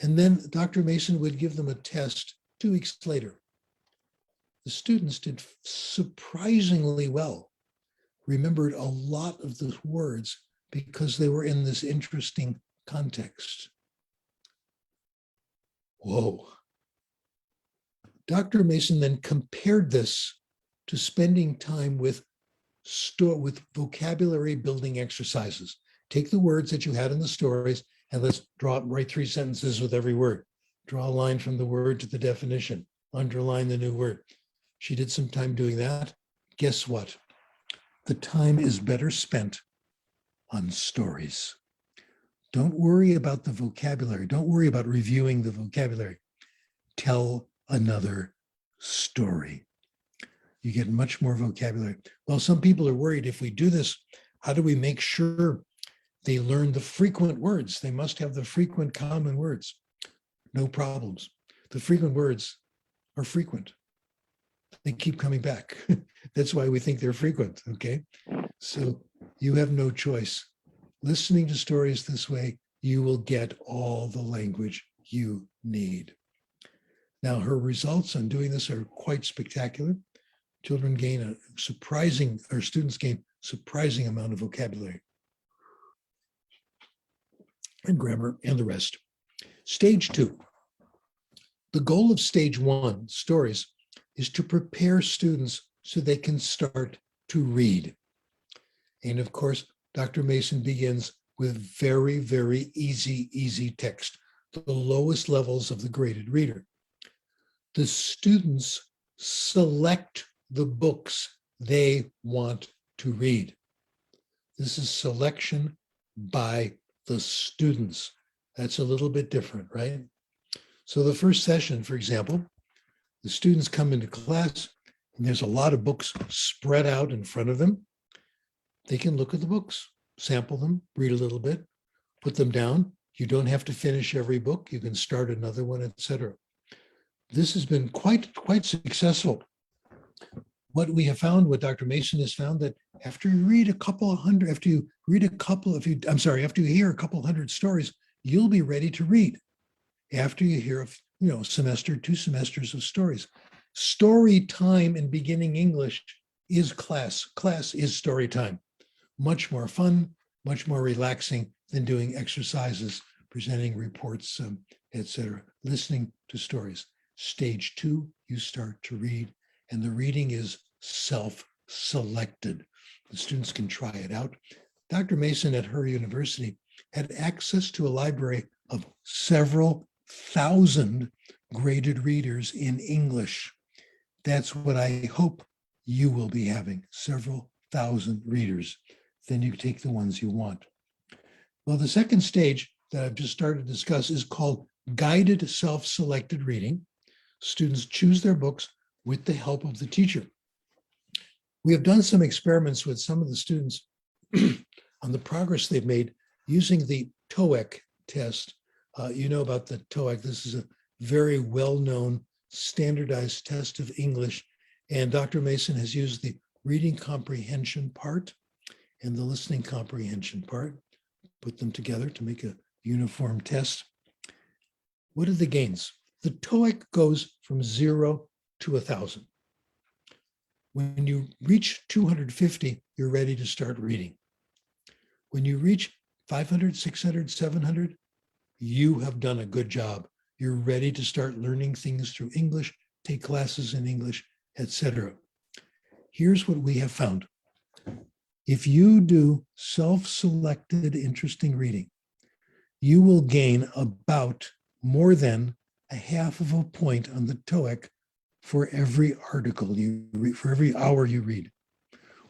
And then Dr. Mason would give them a test 2 weeks later. The students did surprisingly well, remembered a lot of the words because they were in this interesting context. Whoa. Dr. Mason then compared this to spending time with with vocabulary building exercises. Take the words that you had in the stories and let's write 3 sentences with every word. Draw a line from the word to the definition. Underline the new word. She did some time doing that. Guess what? The time is better spent on stories. Don't worry about the vocabulary. Don't worry about reviewing the vocabulary. Tell another story. You get much more vocabulary. Well, some people are worried if we do this, how do we make sure they learn the frequent words? They must have the frequent common words. No problems. The frequent words are frequent. They keep coming back. That's why we think they're frequent, okay? So you have no choice. Listening to stories this way, you will get all the language you need. Now, her results on doing this are quite spectacular. Children gain a surprising, or students gain surprising amount of vocabulary and grammar and the rest. Stage 2. The goal of stage 1, stories, is to prepare students so they can start to read. And of course, Dr. Mason begins with very, very easy text, the lowest levels of the graded reader. The students select the books they want to read. This is selection by the students. That's a little bit different, right? So the first session, for example, the students come into class and there's a lot of books spread out in front of them. They can look at the books, sample them, read a little bit, put them down. You don't have to finish every book. You can start another one, etc. This has been quite successful. What we have found, what Dr. Mason has found, that after you hear a couple hundred stories, you'll be ready to read. After you hear a semester, 2 semesters of stories. Story time in beginning English is class. Class is story time. Much more fun, much more relaxing than doing exercises, presenting reports, etc. Listening to stories. Stage 2, you start to read, and the reading is self-selected. The students can try it out. Dr. Mason at her university had access to a library of several thousand graded readers in English. That's what I hope you will be having, several thousand readers. Then you take the ones you want. Well, the second stage that I've just started to discuss is called guided self-selected reading. Students choose their books with the help of the teacher. We have done some experiments with some of the students on the progress they've made using the TOEIC test. You know about the TOEIC. This is a very well-known standardized test of English. And Dr. Mason has used the reading comprehension part and the listening comprehension part, put them together to make a uniform test. What are the gains? The TOEIC goes from 0 to 1,000. When you reach 250, you're ready to start reading. When you reach 500, 600, 700, you have done a good job. You're ready to start learning things through English, take classes in English, etc. Here's what we have found. If you do self-selected interesting reading, you will gain about more than a half of a point on the TOEIC for every article you read, for every hour you read.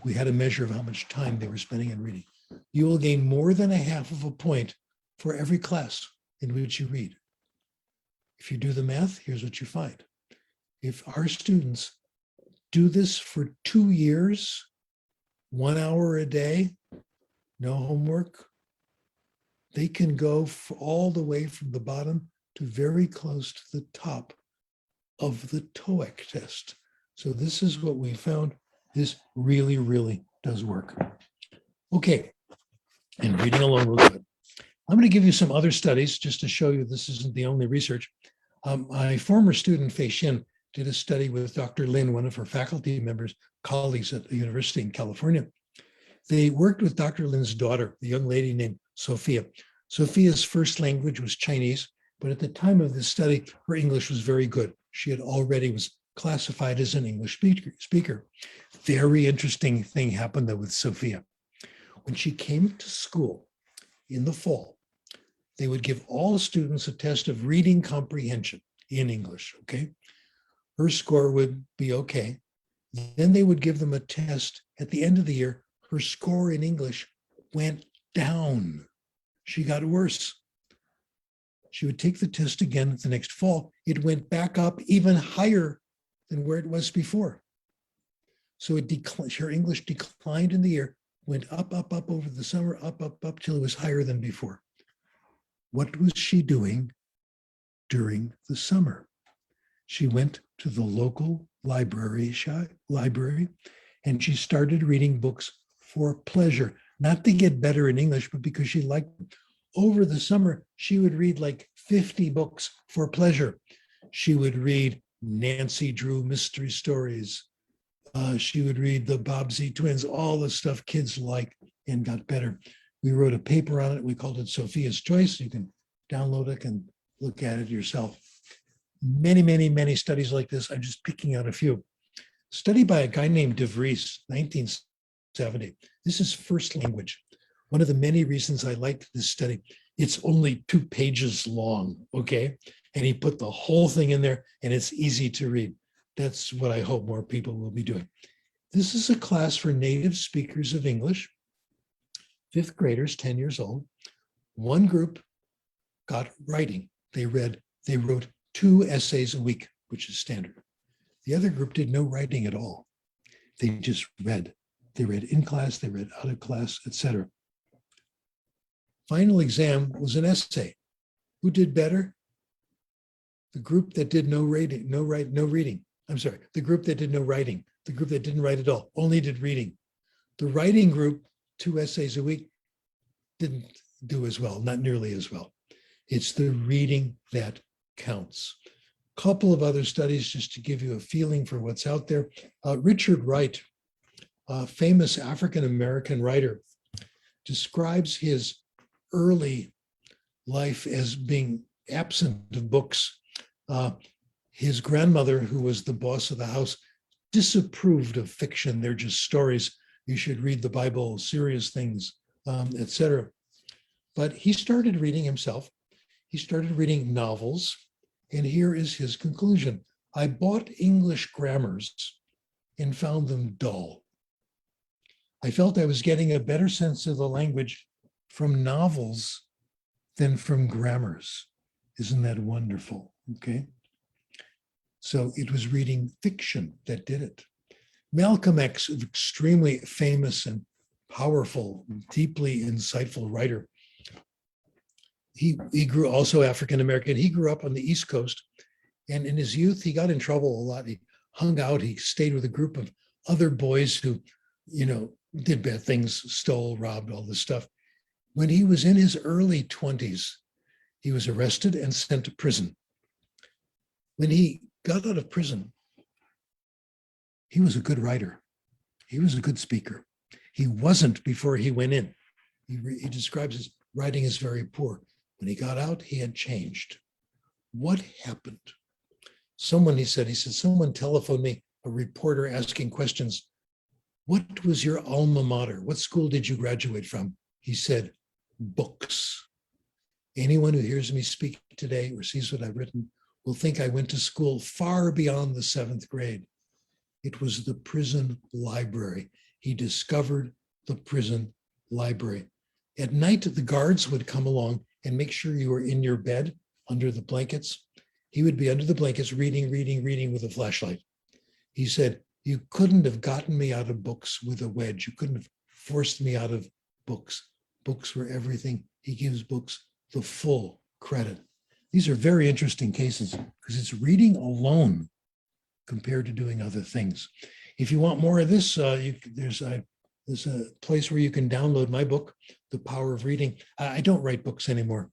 We had a measure of how much time they were spending in reading. You will gain more than a half of a point for every class in which you read. If you do the math, here's what you find. If our students do this for 2 years, 1 hour a day, no homework, they can go all the way from the bottom to very close to the top of the TOEIC test. So this is what we found. This really, really does work. Okay, and reading along real good. I'm going to give you some other studies just to show you this isn't the only research. My former student, Fei Xin, did a study with Dr. Lin, one of her faculty members, colleagues at the university in California. They worked with Dr. Lin's daughter, a young lady named Sophia. Sophia's first language was Chinese, but at the time of this study, her English was very good. She had already was classified as an English speaker. Very interesting thing happened though with Sophia. When she came to school in the fall, they would give all students a test of reading comprehension in English, okay? Her score would be okay. Then they would give them a test at the end of the year. Her score in English went down. She got worse. She would take the test again the next fall. It went back up even higher than where it was before. So her English declined in the year, went up over the summer, up till it was higher than before. What was she doing during the summer? She went to the local library, and she started reading books for pleasure, not to get better in English, but because she liked them. Over the summer, she would read like 50 books for pleasure. She would read Nancy Drew mystery stories. She would read the Bobbsey twins, all the stuff kids like, and got better. We wrote a paper on it. We called it Sophia's Choice. You can download it and look at it yourself. Many studies like this. I'm just picking out a few. Study by a guy named De Vries, 1970. This is first language. One of the many reasons I liked this study, it's only 2 pages long, okay? And he put the whole thing in there and it's easy to read. That's what I hope more people will be doing. This is a class for native speakers of English, 5th graders, 10 years old. One group got writing. They wrote 2 essays a week, which is standard. The other group did no writing at all. They just read. They read in class, they read out of class, etc. Final exam was an essay. Who did better? The group that did no reading. I'm sorry, the group that did no writing. The group that didn't write at all, only did reading. The writing group, 2 essays a week, didn't do as well, not nearly as well. It's the reading that counts. Couple of other studies just to give you a feeling for what's out there. Richard Wright, a famous African-American writer, describes his early life as being absent of books. His grandmother, who was the boss of the house, disapproved of fiction. They're just stories. You should read the Bible, serious things, etc. But he started reading himself. He started reading novels. And here is his conclusion. I bought English grammars and found them dull. I felt I was getting a better sense of the language from novels than from grammars. Isn't that wonderful? Okay. So it was reading fiction that did it. Malcolm X, an extremely famous and powerful, deeply insightful writer. He grew also African-American. He grew up on the East Coast. And in his youth, he got in trouble a lot. He hung out. He stayed with a group of other boys who, did bad things, stole, robbed, all this stuff. When he was in his early 20s, he was arrested and sent to prison. When he got out of prison, he was a good writer. He was a good speaker. He wasn't before he went in. He describes his writing as very poor. When he got out, he had changed. What happened? He said, someone telephoned me, a reporter asking questions. What was your alma mater? What school did you graduate from? He said, books. Anyone who hears me speak today or sees what I've written will think I went to school far beyond the 7th grade. It was the prison library. He discovered the prison library. At night, the guards would come along and make sure you were in your bed under the blankets. He would be under the blankets reading with a flashlight. He said, you couldn't have gotten me out of books with a wedge. You couldn't have forced me out of books. Books were everything. He gives books the full credit. These are very interesting cases because it's reading alone compared to doing other things. If you want more of this, there's a place where you can download my book, The Power of Reading. I don't write books anymore.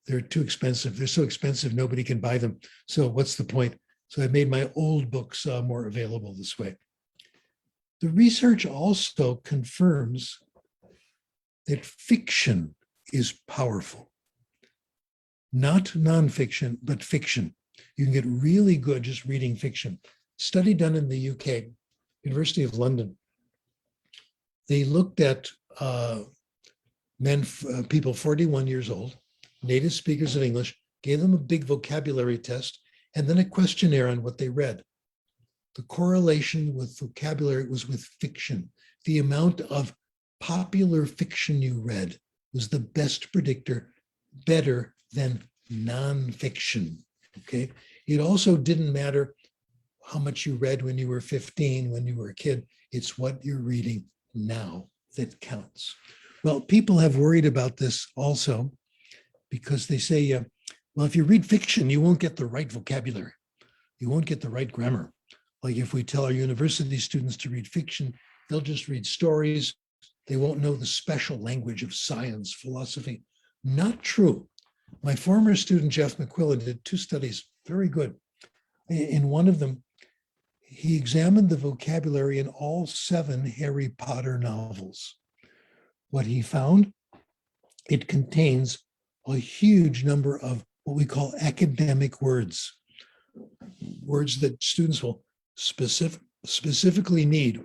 They're too expensive. They're so expensive, nobody can buy them. So what's the point? So I made my old books more available this way. The research also confirms that fiction is powerful. Not nonfiction, but fiction. You can get really good just reading fiction. Study done in the UK, University of London. They looked at people 41 years old, native speakers of English, gave them a big vocabulary test, and then a questionnaire on what they read. The correlation with vocabulary was with fiction. The amount of popular fiction you read was the best predictor, better than nonfiction. Okay. It also didn't matter how much you read when you were 15, when you were a kid. It's what you're reading now that counts. Well, people have worried about this also because they say, well, if you read fiction, you won't get the right vocabulary. You won't get the right grammar. Like if we tell our university students to read fiction, they'll just read stories. They won't know the special language of science, philosophy. Not true. My former student, Jeff McQuillan, did 2 studies, very good. In one of them, he examined the vocabulary in all 7 Harry Potter novels. What he found, it contains a huge number of what we call academic words, words that students will specifically need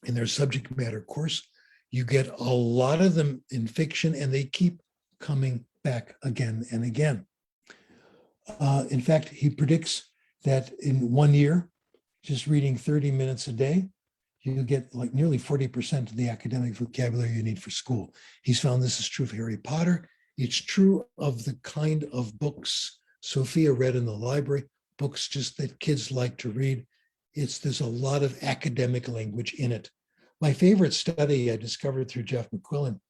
in their subject matter course. You get a lot of them in fiction, and they keep coming back again and again. In fact, he predicts that in 1 year, just reading 30 minutes a day, you get like nearly 40% of the academic vocabulary you need for school. He's found this is true of Harry Potter. It's true of the kind of books Sophia read in the library, books just that kids like to read. There's a lot of academic language in it. My favorite study I discovered through Jeff McQuillan,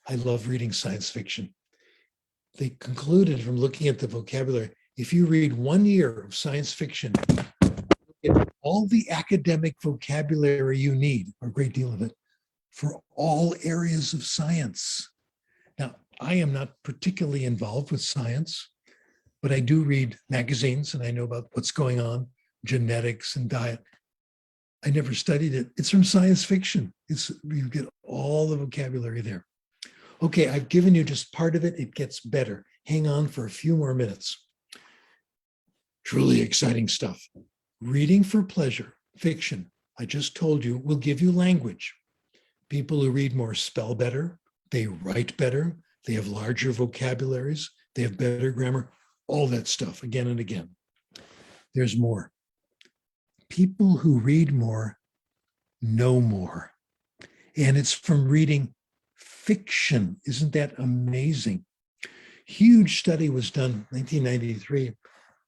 I love reading science fiction. They concluded from looking at the vocabulary, if you read 1 year of science fiction, you get all the academic vocabulary you need, or a great deal of it, for all areas of science. Now, I am not particularly involved with science, but I do read magazines and I know about what's going on, genetics and diet. I never studied it. It's from science fiction. You get all the vocabulary there. Okay, I've given you just part of it. It gets better. Hang on for a few more minutes. Truly exciting stuff. Reading for pleasure, fiction, I just told you, will give you language. People who read more spell better, they write better, they have larger vocabularies, they have better grammar, all that stuff again and again. There's more. People who read more know more. And it's from reading fiction. Isn't that amazing? Huge study was done, 1993.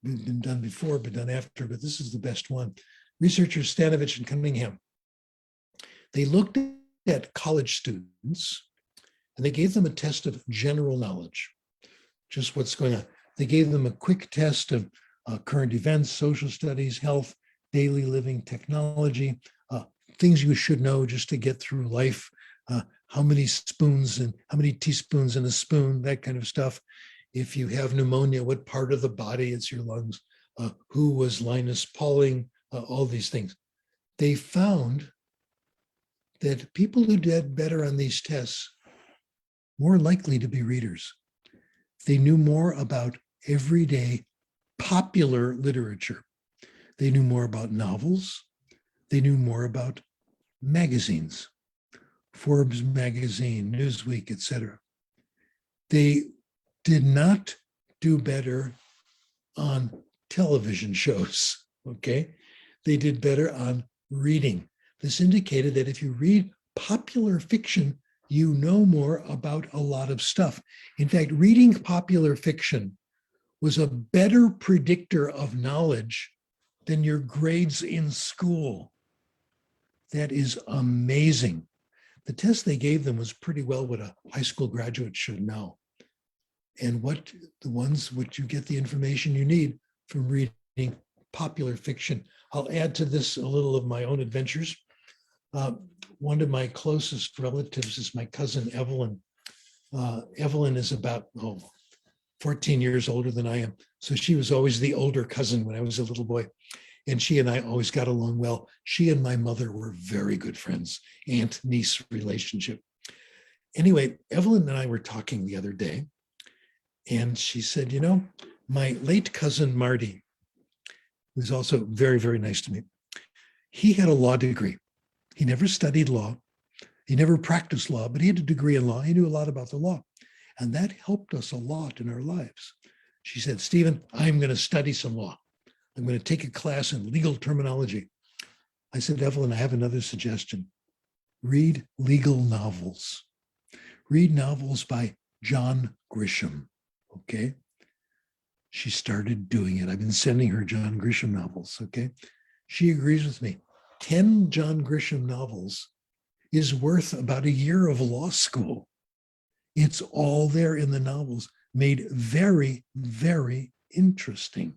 Been done before, but done after, but this is the best one. Researchers Stanovich and Cunningham. They looked at college students and they gave them a test of general knowledge, just what's going on. They gave them a quick test of current events, social studies, health, daily living, technology, things you should know just to get through life, how many spoons and how many teaspoons in a spoon, that kind of stuff. If you have pneumonia, what part of the body, it's your lungs, who was Linus Pauling, all these things. They found that people who did better on these tests, more likely to be readers. They knew more about everyday popular literature. They knew more about novels. They knew more about magazines, Forbes magazine, Newsweek, etc. They did not do better on television shows, okay? They did better on reading. This indicated that if you read popular fiction, you know more about a lot of stuff. In fact, reading popular fiction was a better predictor of knowledge than your grades in school. That is amazing. The test they gave them was pretty well what a high school graduate should know. And the ones which you get the information you need from reading popular fiction. I'll add to this a little of my own adventures. One of my closest relatives is my cousin, Evelyn. Evelyn is about 14 years older than I am. So she was always the older cousin when I was a little boy. And she and I always got along well. She and my mother were very good friends, aunt-niece relationship. Anyway, Evelyn and I were talking the other day, and she said, my late cousin Marty, who was also very, very nice to me. He had a law degree. He never studied law. He never practiced law, but he had a degree in law. He knew a lot about the law. And that helped us a lot in our lives. She said, Stephen, I'm going to study some law. I'm going to take a class in legal terminology. I said, Evelyn, I have another suggestion. Read legal novels. Read novels by John Grisham, okay? She started doing it. I've been sending her John Grisham novels, okay? She agrees with me. 10 John Grisham novels is worth about a year of law school. It's all there in the novels, made very, very interesting,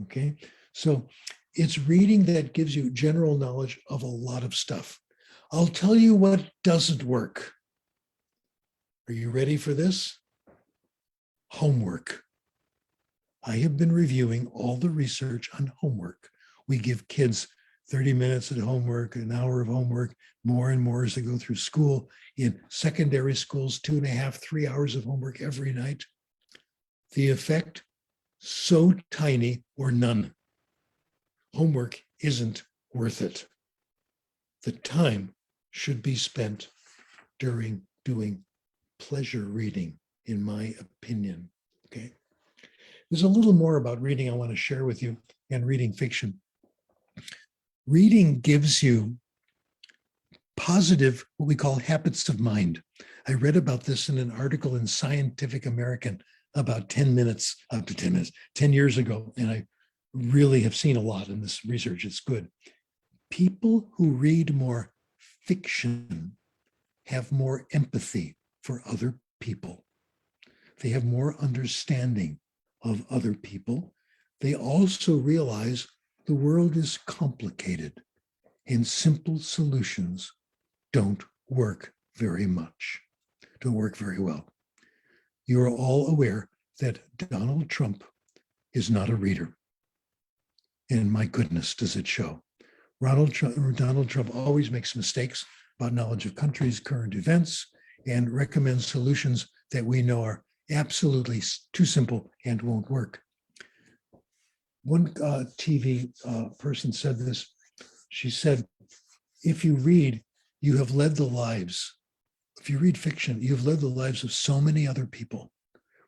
okay? So it's reading that gives you general knowledge of a lot of stuff. I'll tell you what doesn't work. Are you ready for this? Homework. I have been reviewing all the research on homework. We give kids 30 minutes of homework, an hour of homework, more and more as they go through school. In secondary schools, 2.5, 3 hours of homework every night. The effect, so tiny or none. Homework isn't worth it. The time should be spent during doing pleasure reading, in my opinion, okay? There's a little more about reading I want to share with you and reading fiction. Reading gives you positive, what we call habits of mind. I read about this in an article in Scientific American about 10 years ago, and I really have seen a lot in this research. It's good. People who read more fiction have more empathy for other people. They have more understanding of other people. They also realize the world is complicated and simple solutions don't work very much, don't work very well. You are all aware that Donald Trump is not a reader. And my goodness, does it show. Donald Trump always makes mistakes about knowledge of countries, current events, and recommends solutions that we know are absolutely too simple and won't work. One TV person said this. She said, if you read, you have led the lives. If you read fiction, you've led the lives of so many other people,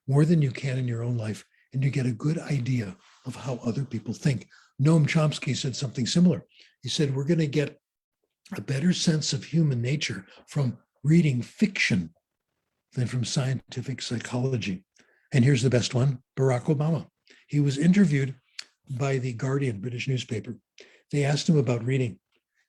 more than you can in your own life, and you get a good idea of how other people think. Noam Chomsky said something similar. He said, we're going to get a better sense of human nature from reading fiction than from scientific psychology. And here's the best one, Barack Obama. He was interviewed by the Guardian, British newspaper. They asked him about reading.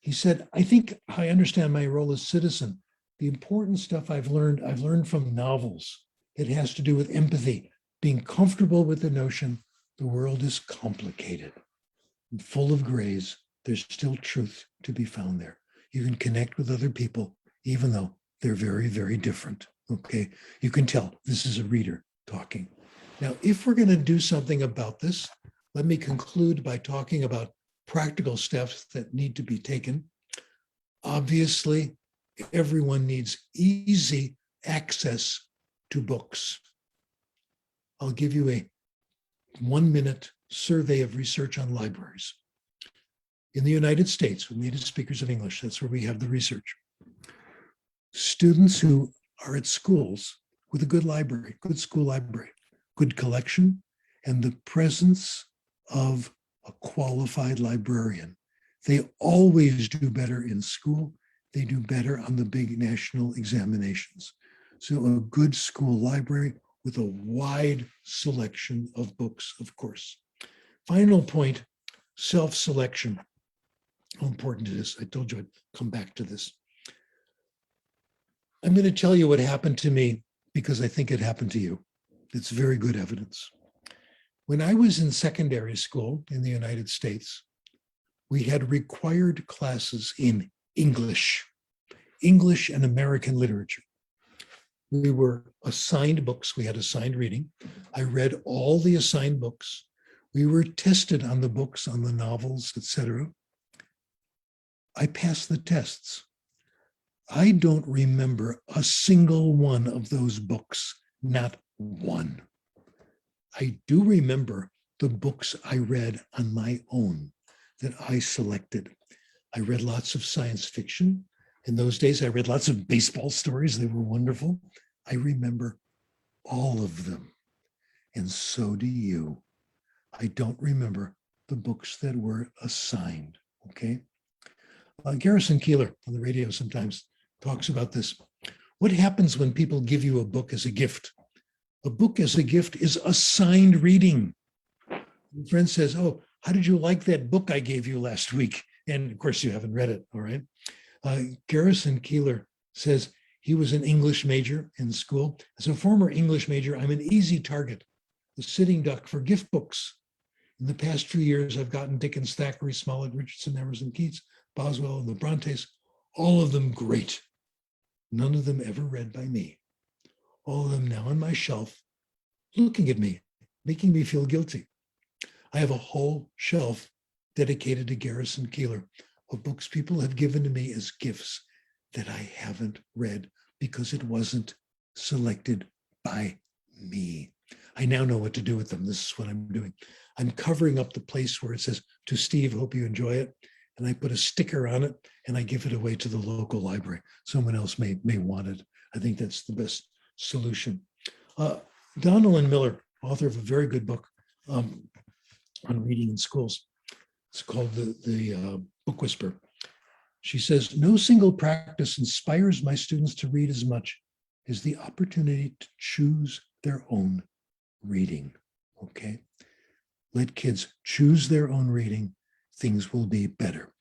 He said, I think I understand my role as citizen. The important stuff I've learned from novels. It has to do with empathy, being comfortable with the notion the world is complicated and full of grays. There's still truth to be found there. You can connect with other people, even though they're very, very different. Okay, you can tell this is a reader talking. Now, if we're going to do something about this, let me conclude by talking about practical steps that need to be taken. Obviously, everyone needs easy access to books. I'll give you a 1-minute survey of research on libraries. In the United States, with native speakers of English, that's where we have the research. Students who are at schools with a good library, good school library, good collection, and the presence of a qualified librarian. They always do better in school. They do better on the big national examinations. So a good school library with a wide selection of books, of course. Final point, self-selection. How important it is. I told you I'd come back to this. I'm going to tell you what happened to me because I think it happened to you. It's very good evidence. When I was in secondary school in the United States, we had required classes in English and American literature. We were assigned books. We had assigned reading. I read all the assigned books. We were tested on the books, on the novels, etc. I passed the tests. I don't remember a single one of those books, not one. I do remember the books I read on my own that I selected. I read lots of science fiction. In those days, I read lots of baseball stories. They were wonderful. I remember all of them. And so do you. I don't remember the books that were assigned. Okay. Garrison Keillor on the radio sometimes talks about this. What happens when people give you a book as a gift? A book as a gift is assigned reading. A friend says, "Oh, how did you like that book I gave you last week?" And of course, you haven't read it. All right. Garrison Keillor says he was an English major in school. As a former English major, I'm an easy target, the sitting duck for gift books. In the past few years, I've gotten Dickens, Thackeray, Smollett, Richardson, Emerson, Keats, Boswell, and the Brontes, all of them great. None of them ever read by me. All of them now on my shelf, looking at me, making me feel guilty. I have a whole shelf dedicated to Garrison Keillor of books people have given to me as gifts that I haven't read because it wasn't selected by me. I now know what to do with them. This is what I'm doing. I'm covering up the place where it says, "To Steve, hope you enjoy it." And I put a sticker on it and I give it away to the local library. Someone else may want it. I think that's the best solution. Donalyn Miller, author of a very good book on reading in schools. It's called the Book Whisperer. She says, "No single practice inspires my students to read as much as the opportunity to choose their own reading." Okay. Let kids choose their own reading. Things will be better.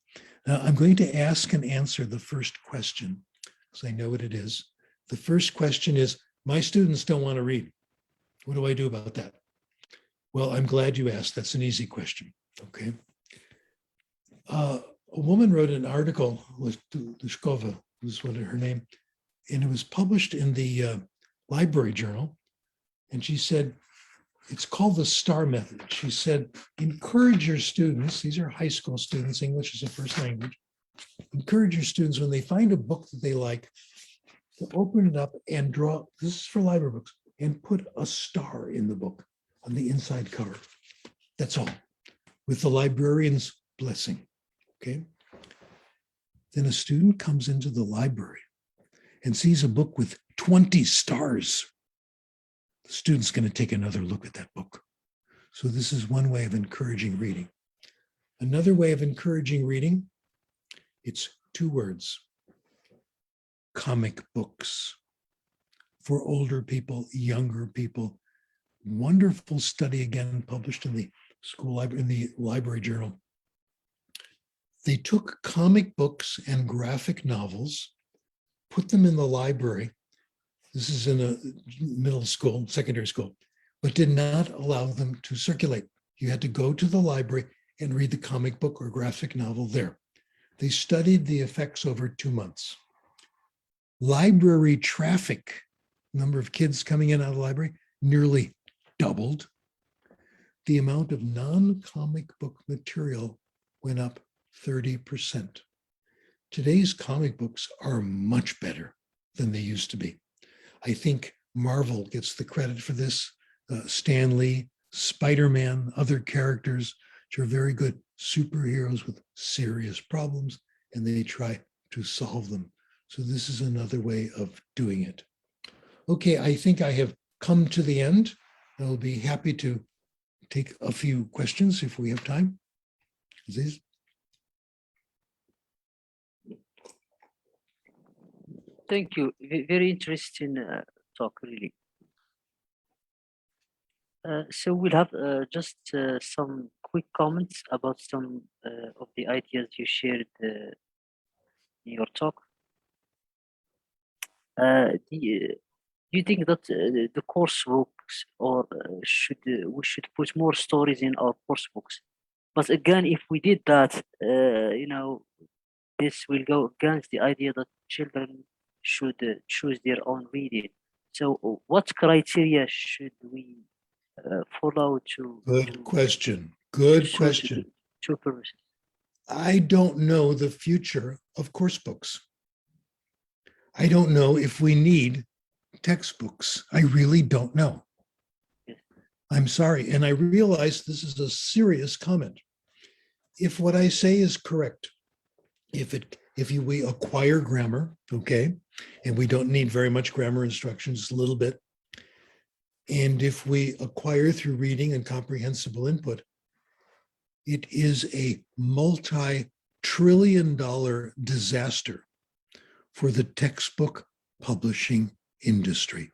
Now, I'm going to ask and answer the first question, because I know what it is. The first question is, my students don't want to read. What do I do about that? Well, I'm glad you asked. That's an easy question. Okay. A woman wrote an article with Dushkova, was what her name, and it was published in the Library Journal. And she said, it's called the STAR method. She said, encourage your students, these are high school students, English is a first language, encourage your students when they find a book that they like to open it up and draw, this is for library books, and put a star in the book on the inside cover. That's all, with the librarian's blessing, okay? Then a student comes into the library and sees a book with 20 stars. The student's going to take another look at that book. So this is one way of encouraging reading. Another way of encouraging reading, it's 2 words. Comic books. For older people, younger people. Wonderful study, again, published in the school library, in the Library Journal. They took comic books and graphic novels, put them in the library. This is in a middle school, secondary school, but did not allow them to circulate. You had to go to the library and read the comic book or graphic novel there. They studied the effects over 2 months. Library traffic, number of kids coming in out of the library, nearly doubled. The amount of non-comic book material went up 30%. Today's comic books are much better than they used to be. I think Marvel gets the credit for this. Stan Lee, Spider-Man, other characters, which are very good superheroes with serious problems, and they try to solve them. So this is another way of doing it. Okay, I think I have come to the end. I'll be happy to take a few questions if we have time. Aziz? Thank you. Very interesting talk, really. So we'll have just some quick comments about some of the ideas you shared in your talk. Do you think that the course books, or we should put more stories in our course books? But again, if we did that, this will go against the idea that children should choose their own reading. So what criteria should we follow to? Good question. Good question. To purposes. I don't know the future of course books. I don't know if we need textbooks. I really don't know. Yes. I'm sorry. And I realize this is a serious comment. If what I say is correct, we acquire grammar, okay, and we don't need very much grammar instruction, just a little bit. And if we acquire through reading and comprehensible input, it is a multi-trillion-dollar disaster for the textbook publishing industry.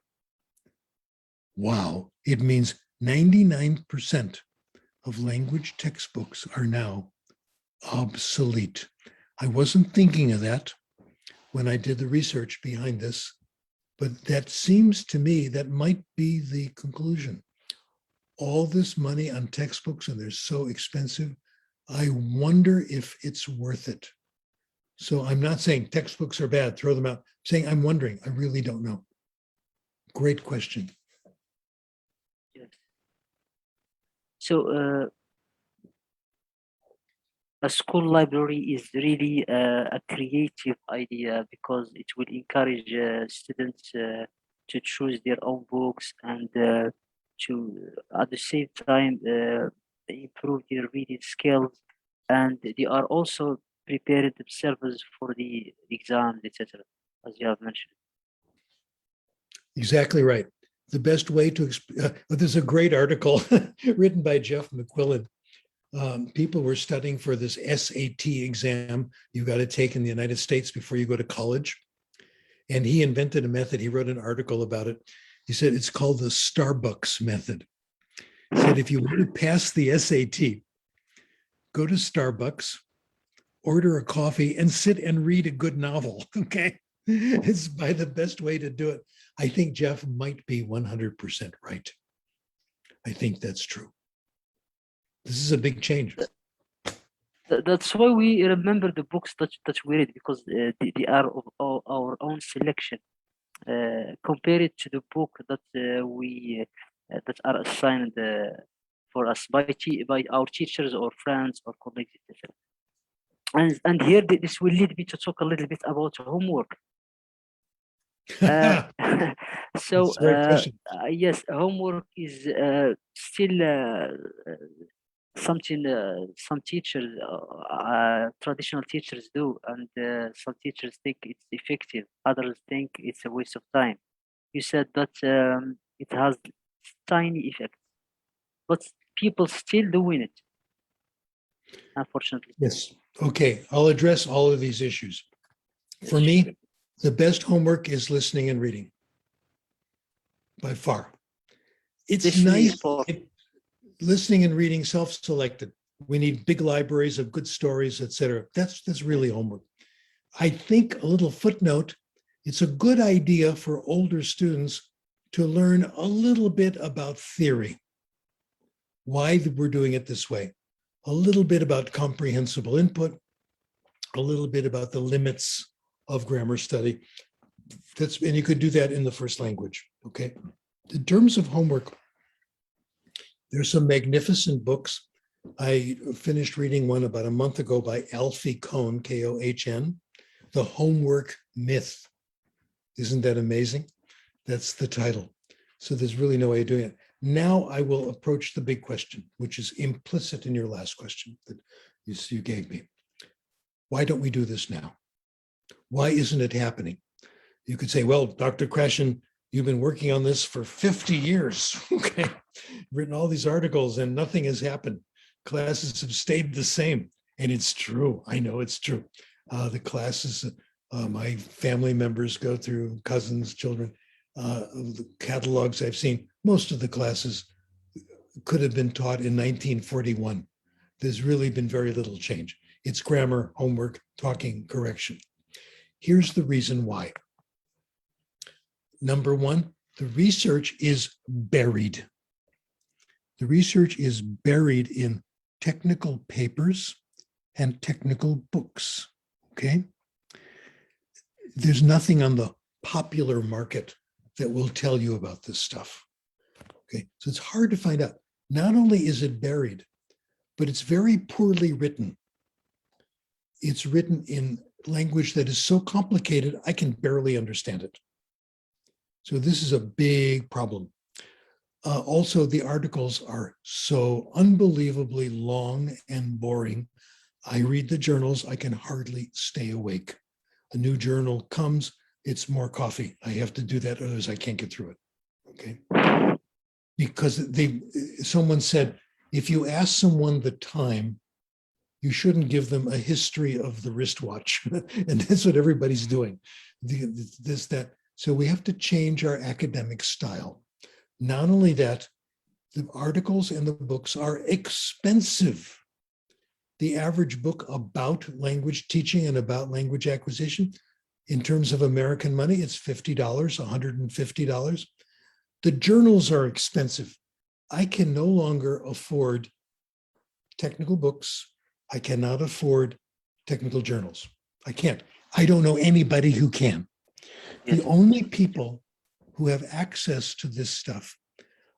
Wow. It means 99% of language textbooks are now obsolete. I wasn't thinking of that when I did the research behind this, but that seems to me that might be the conclusion. All this money on textbooks, and they're so expensive. I wonder if it's worth it. So I'm not saying textbooks are bad, throw them out. I'm saying I'm wondering, I really don't know. Great question. Yes. So a school library is really a creative idea because it will encourage students to choose their own books and to at the same time improve their reading skills, and they are also preparing themselves for the exams, etc., as you have mentioned. Exactly right. The best way to, there's a great article written by Jeff McQuillan. People were studying for this SAT exam you got to take in the United States before you go to college. And he invented a method. He wrote an article about it. He said it's called the Starbucks method. He said if you want to pass the SAT, go to Starbucks, order a coffee, and sit and read a good novel. Okay. It's by the best way to do it. I think Jeff might be 100% right. I think that's true. This is a big change. That's why we remember the books that we read, because they are of our own selection, compared to the book that we that are assigned for us by our teachers or friends or colleagues, etc. And here this will lead me to talk a little bit about homework. Uh, so That's a great question. yes, homework is still something some teachers, traditional teachers do, and some teachers think it's effective, others think it's a waste of time. You said that it has tiny effect, but people still doing it, unfortunately. Yes. Okay. I'll address all of these issues. For me, the best homework is listening and reading by far. It's Listening is nice. for Listening and reading self-selected. We need big libraries of good stories, etc. That's really homework. I think a little footnote, it's a good idea for older students to learn a little bit about theory, why we're doing it this way, a little bit about comprehensible input, a little bit about the limits of grammar study. And you could do that in the first language, okay? In terms of homework, there's some magnificent books. I finished reading one about a month ago by Alfie Kohn, K-O-H-N, The Homework Myth. Isn't that amazing? That's the title. So there's really no way of doing it. Now I will approach the big question, which is implicit in your last question that you gave me. Why don't we do this now? Why isn't it happening? You could say, well, Dr. Krashen, you've been working on this for 50 years, okay? Written all these articles and nothing has happened. Classes have stayed the same. And it's true. I know it's true. The classes, my family members go through, cousins, children, the catalogs I've seen, most of the classes could have been taught in 1941. There's really been very little change. It's grammar, homework, talking, correction. Here's the reason why. Number one, the research is buried. The research is buried in technical papers and technical books, okay? There's nothing on the popular market that will tell you about this stuff, okay? So it's hard to find out. Not only is it buried, but it's very poorly written. It's written in language that is so complicated, I can barely understand it. So this is a big problem. Also, the articles are so unbelievably long and boring. I read the journals, I can hardly stay awake. A new journal comes, it's more coffee. I have to do that, otherwise I can't get through it. Okay. Because someone said, if you ask someone the time, you shouldn't give them a history of the wristwatch. And that's what everybody's doing. So we have to change our academic style. Not only that, the articles and the books are expensive. The average book about language teaching and about language acquisition, in terms of American money, it's $50, $150. The journals are expensive. I can no longer afford technical books. I cannot afford technical journals. I can't. I don't know anybody who can. Yes. The only people who have access to this stuff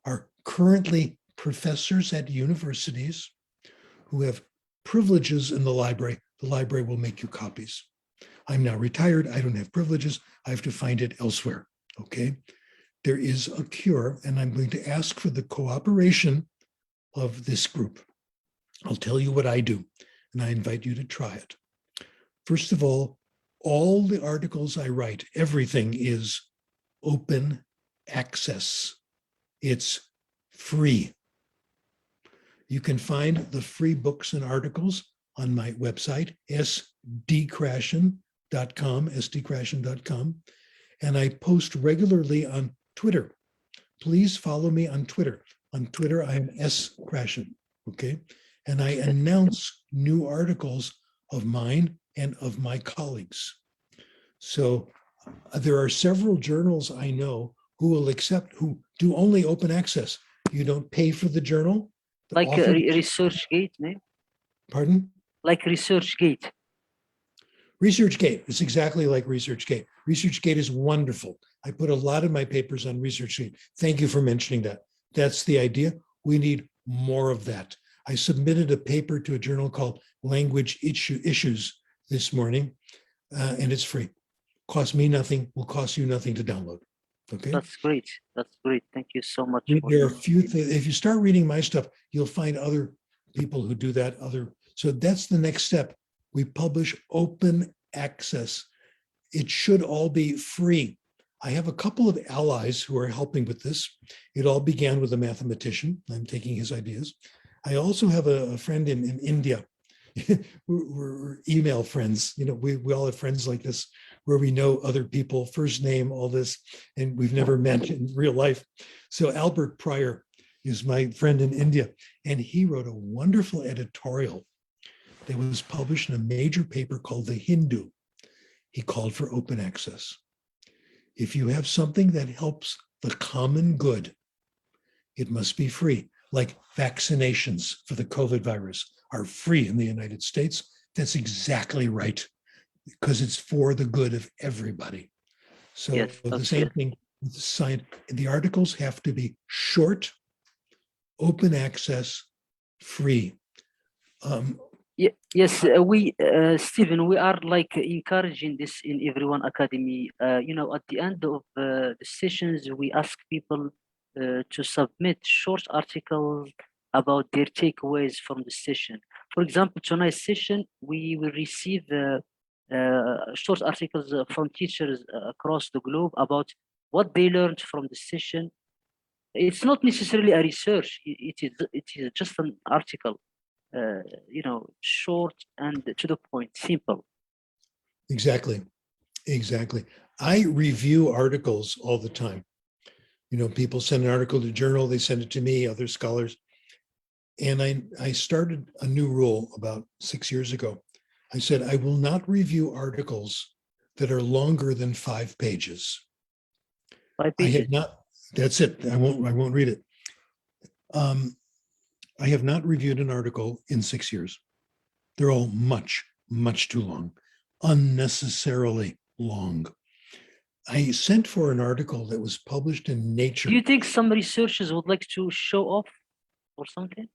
are currently professors at universities who have privileges in the library. The library will make you copies. I'm now retired. I don't have privileges. I have to find it elsewhere. Okay. There is a cure, and I'm going to ask for the cooperation of this group. I'll tell you what I do, and I invite you to try it. First of all the articles I write, everything is open access. It's free. You can find the free books and articles on my website, sdkrashen.com, and I post regularly on Twitter. Please follow me on Twitter. On Twitter, I am skrashen, okay? And I announce new articles of mine and of my colleagues. So there are several journals I know who do only open access. You don't pay for the journal. Like ResearchGate, maybe? Pardon? Like ResearchGate. ResearchGate. It's exactly like ResearchGate. ResearchGate is wonderful. I put a lot of my papers on ResearchGate. Thank you for mentioning that. That's the idea. We need more of that. I submitted a paper to a journal called Language Issues this morning, and it's free. Costs me nothing, will cost you nothing to download. Okay. That's great. That's great. Thank you so much. There are a few things. If you start reading my stuff, you'll find other people who do that. So that's the next step. We publish open access. It should all be free. I have a couple of allies who are helping with this. It all began with a mathematician. I'm taking his ideas. I also have a friend in India. we're email friends. You know, we all have friends like this where we know other people, first name, all this, and we've never met in real life. So Albert Pryor is my friend in India, and he wrote a wonderful editorial that was published in a major paper called The Hindu. He called for open access. If you have something that helps the common good, it must be free. Like vaccinations for the COVID virus are free in the United States. That's exactly right, because it's for the good of everybody. So yes, the same thing with the science. The articles have to be short, open access, free. Yes, Stephen, we are like encouraging this in Everyone Academy. You know, at the end of the sessions, we ask people to submit short articles about their takeaways from the session. For example, tonight's session, we will receive short articles from teachers across the globe about what they learned from the session. It's not necessarily a research. It is just an article. You know, short and to the point, simple. Exactly. I review articles all the time. You know, people send an article to journal, they send it to me, other scholars. And I started a new rule about 6 years ago. I said, I will not review articles that are longer than 5 pages. 5 pages. I have not, that's it. I won't read it. I have not reviewed an article in 6 years. They're all much, much too long, unnecessarily long. I sent for an article that was published in Nature. Do you think some researchers would like to show off or something?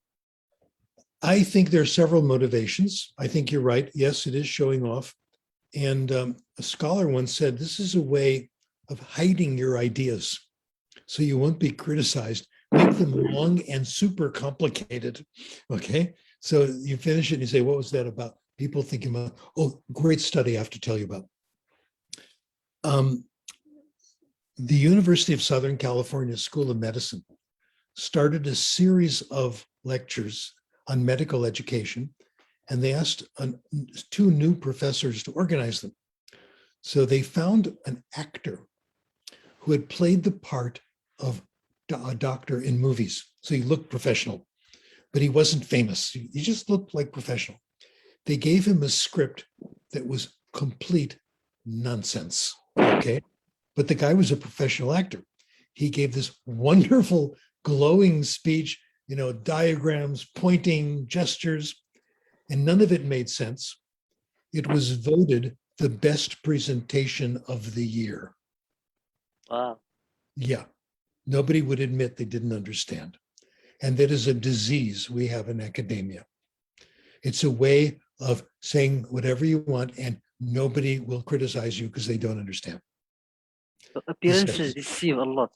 I think there are several motivations. I think you're right. Yes, it is showing off. And a scholar once said, this is a way of hiding your ideas so you won't be criticized make them long and super complicated. Okay. So you finish it and you say, what was that about? People thinking about, oh, great study I have to tell you about. The University of Southern California School of Medicine started a series of lectures on medical education, and they asked two new professors to organize them. So they found an actor who had played the part of a doctor in movies. So he looked professional, but he wasn't famous. He just looked like professional. They gave him a script that was complete nonsense. Okay. But the guy was a professional actor. He gave this wonderful, glowing speech, diagrams, pointing, gestures, and none of it made sense. It was voted the best presentation of the year. Wow. Yeah. Nobody would admit they didn't understand. And that is a disease we have in academia. It's a way of saying whatever you want and nobody will criticize you because they don't understand. So appearances deceive a lot.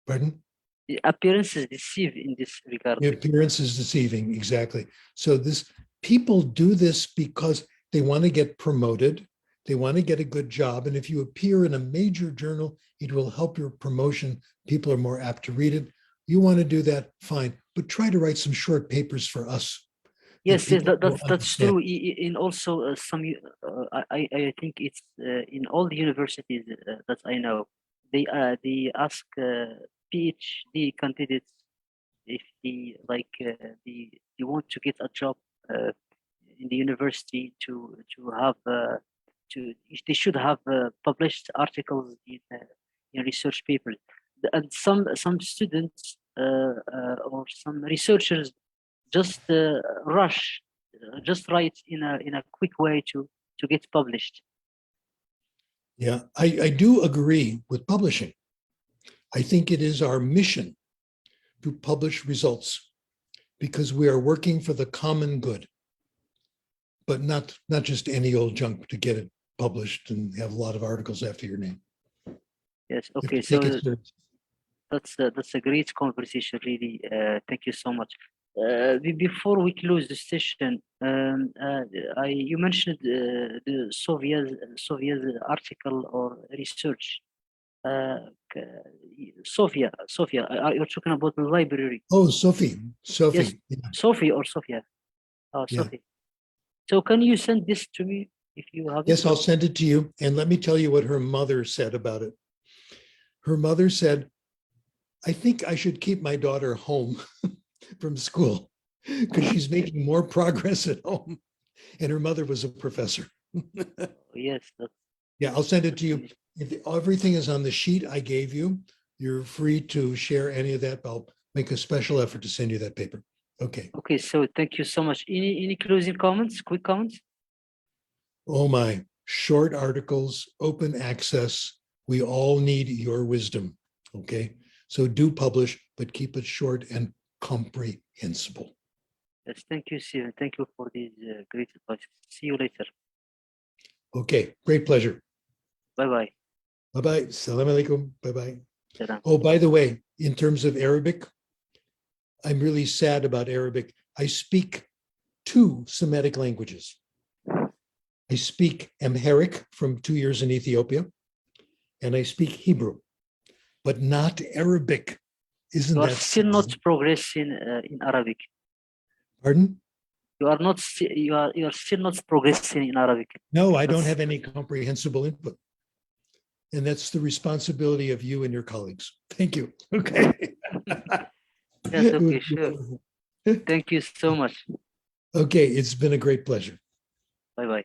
Pardon? The appearances deceive in this regard. The appearance is deceiving, exactly. So people do this because they want to get promoted. They want to get a good job. And if you appear in a major journal, it will help your promotion. People are more apt to read it. You want to do that, fine. But try to write some short papers for us. Yes, people will that's understand. true. In also I think it's in all the universities that I know, they ask PhD candidates if they they want to get a job in the university to have they should have published articles in research papers. And some students or some researchers just rush, just write in a quick way to get published. Yeah, I do agree with publishing. I think it is our mission to publish results because we are working for the common good, but not just any old junk to get it published and have a lot of articles after your name. Yes. You have Okay. to take it So seriously. that's a great conversation, really. Thank you so much. Before we close the session, you mentioned the Soviet article or research. Sophia, you're talking about the library. Oh, Sophie. Yes, Yeah. Sophie or Sophia. Oh, Yeah. Sophie. So can you send this to me if you have it? Yes, I'll send it to you. And let me tell you what her mother said about it. Her mother said, I think I should keep my daughter home from school because she's making more progress at home. And her mother was a professor. Yes. Yeah, I'll send it to you. If everything is on the sheet I gave you, you're free to share any of that. I'll make a special effort to send you that paper. Okay. Okay, so thank you so much. Any closing comments, quick comments? Oh my, short articles, open access. We all need your wisdom. Okay. So do publish, but keep it short and comprehensible. Yes, thank you, Steven. Thank you for these great advice. See you later. Okay, great pleasure. Bye-bye. Bye-bye. Salam alaikum. Bye-bye. Salam. Oh, by the way, in terms of Arabic, I'm really sad about Arabic. I speak 2 Semitic languages. I speak Amharic from 2 years in Ethiopia, and I speak Hebrew, but not Arabic. Isn't You are that still not progressing in Arabic. Pardon? You are still not progressing in Arabic. No, I don't have any comprehensible input. And that's the responsibility of you and your colleagues. Thank you. Okay. Yes, okay, sure. Thank you so much. Okay, it's been a great pleasure. Bye-bye.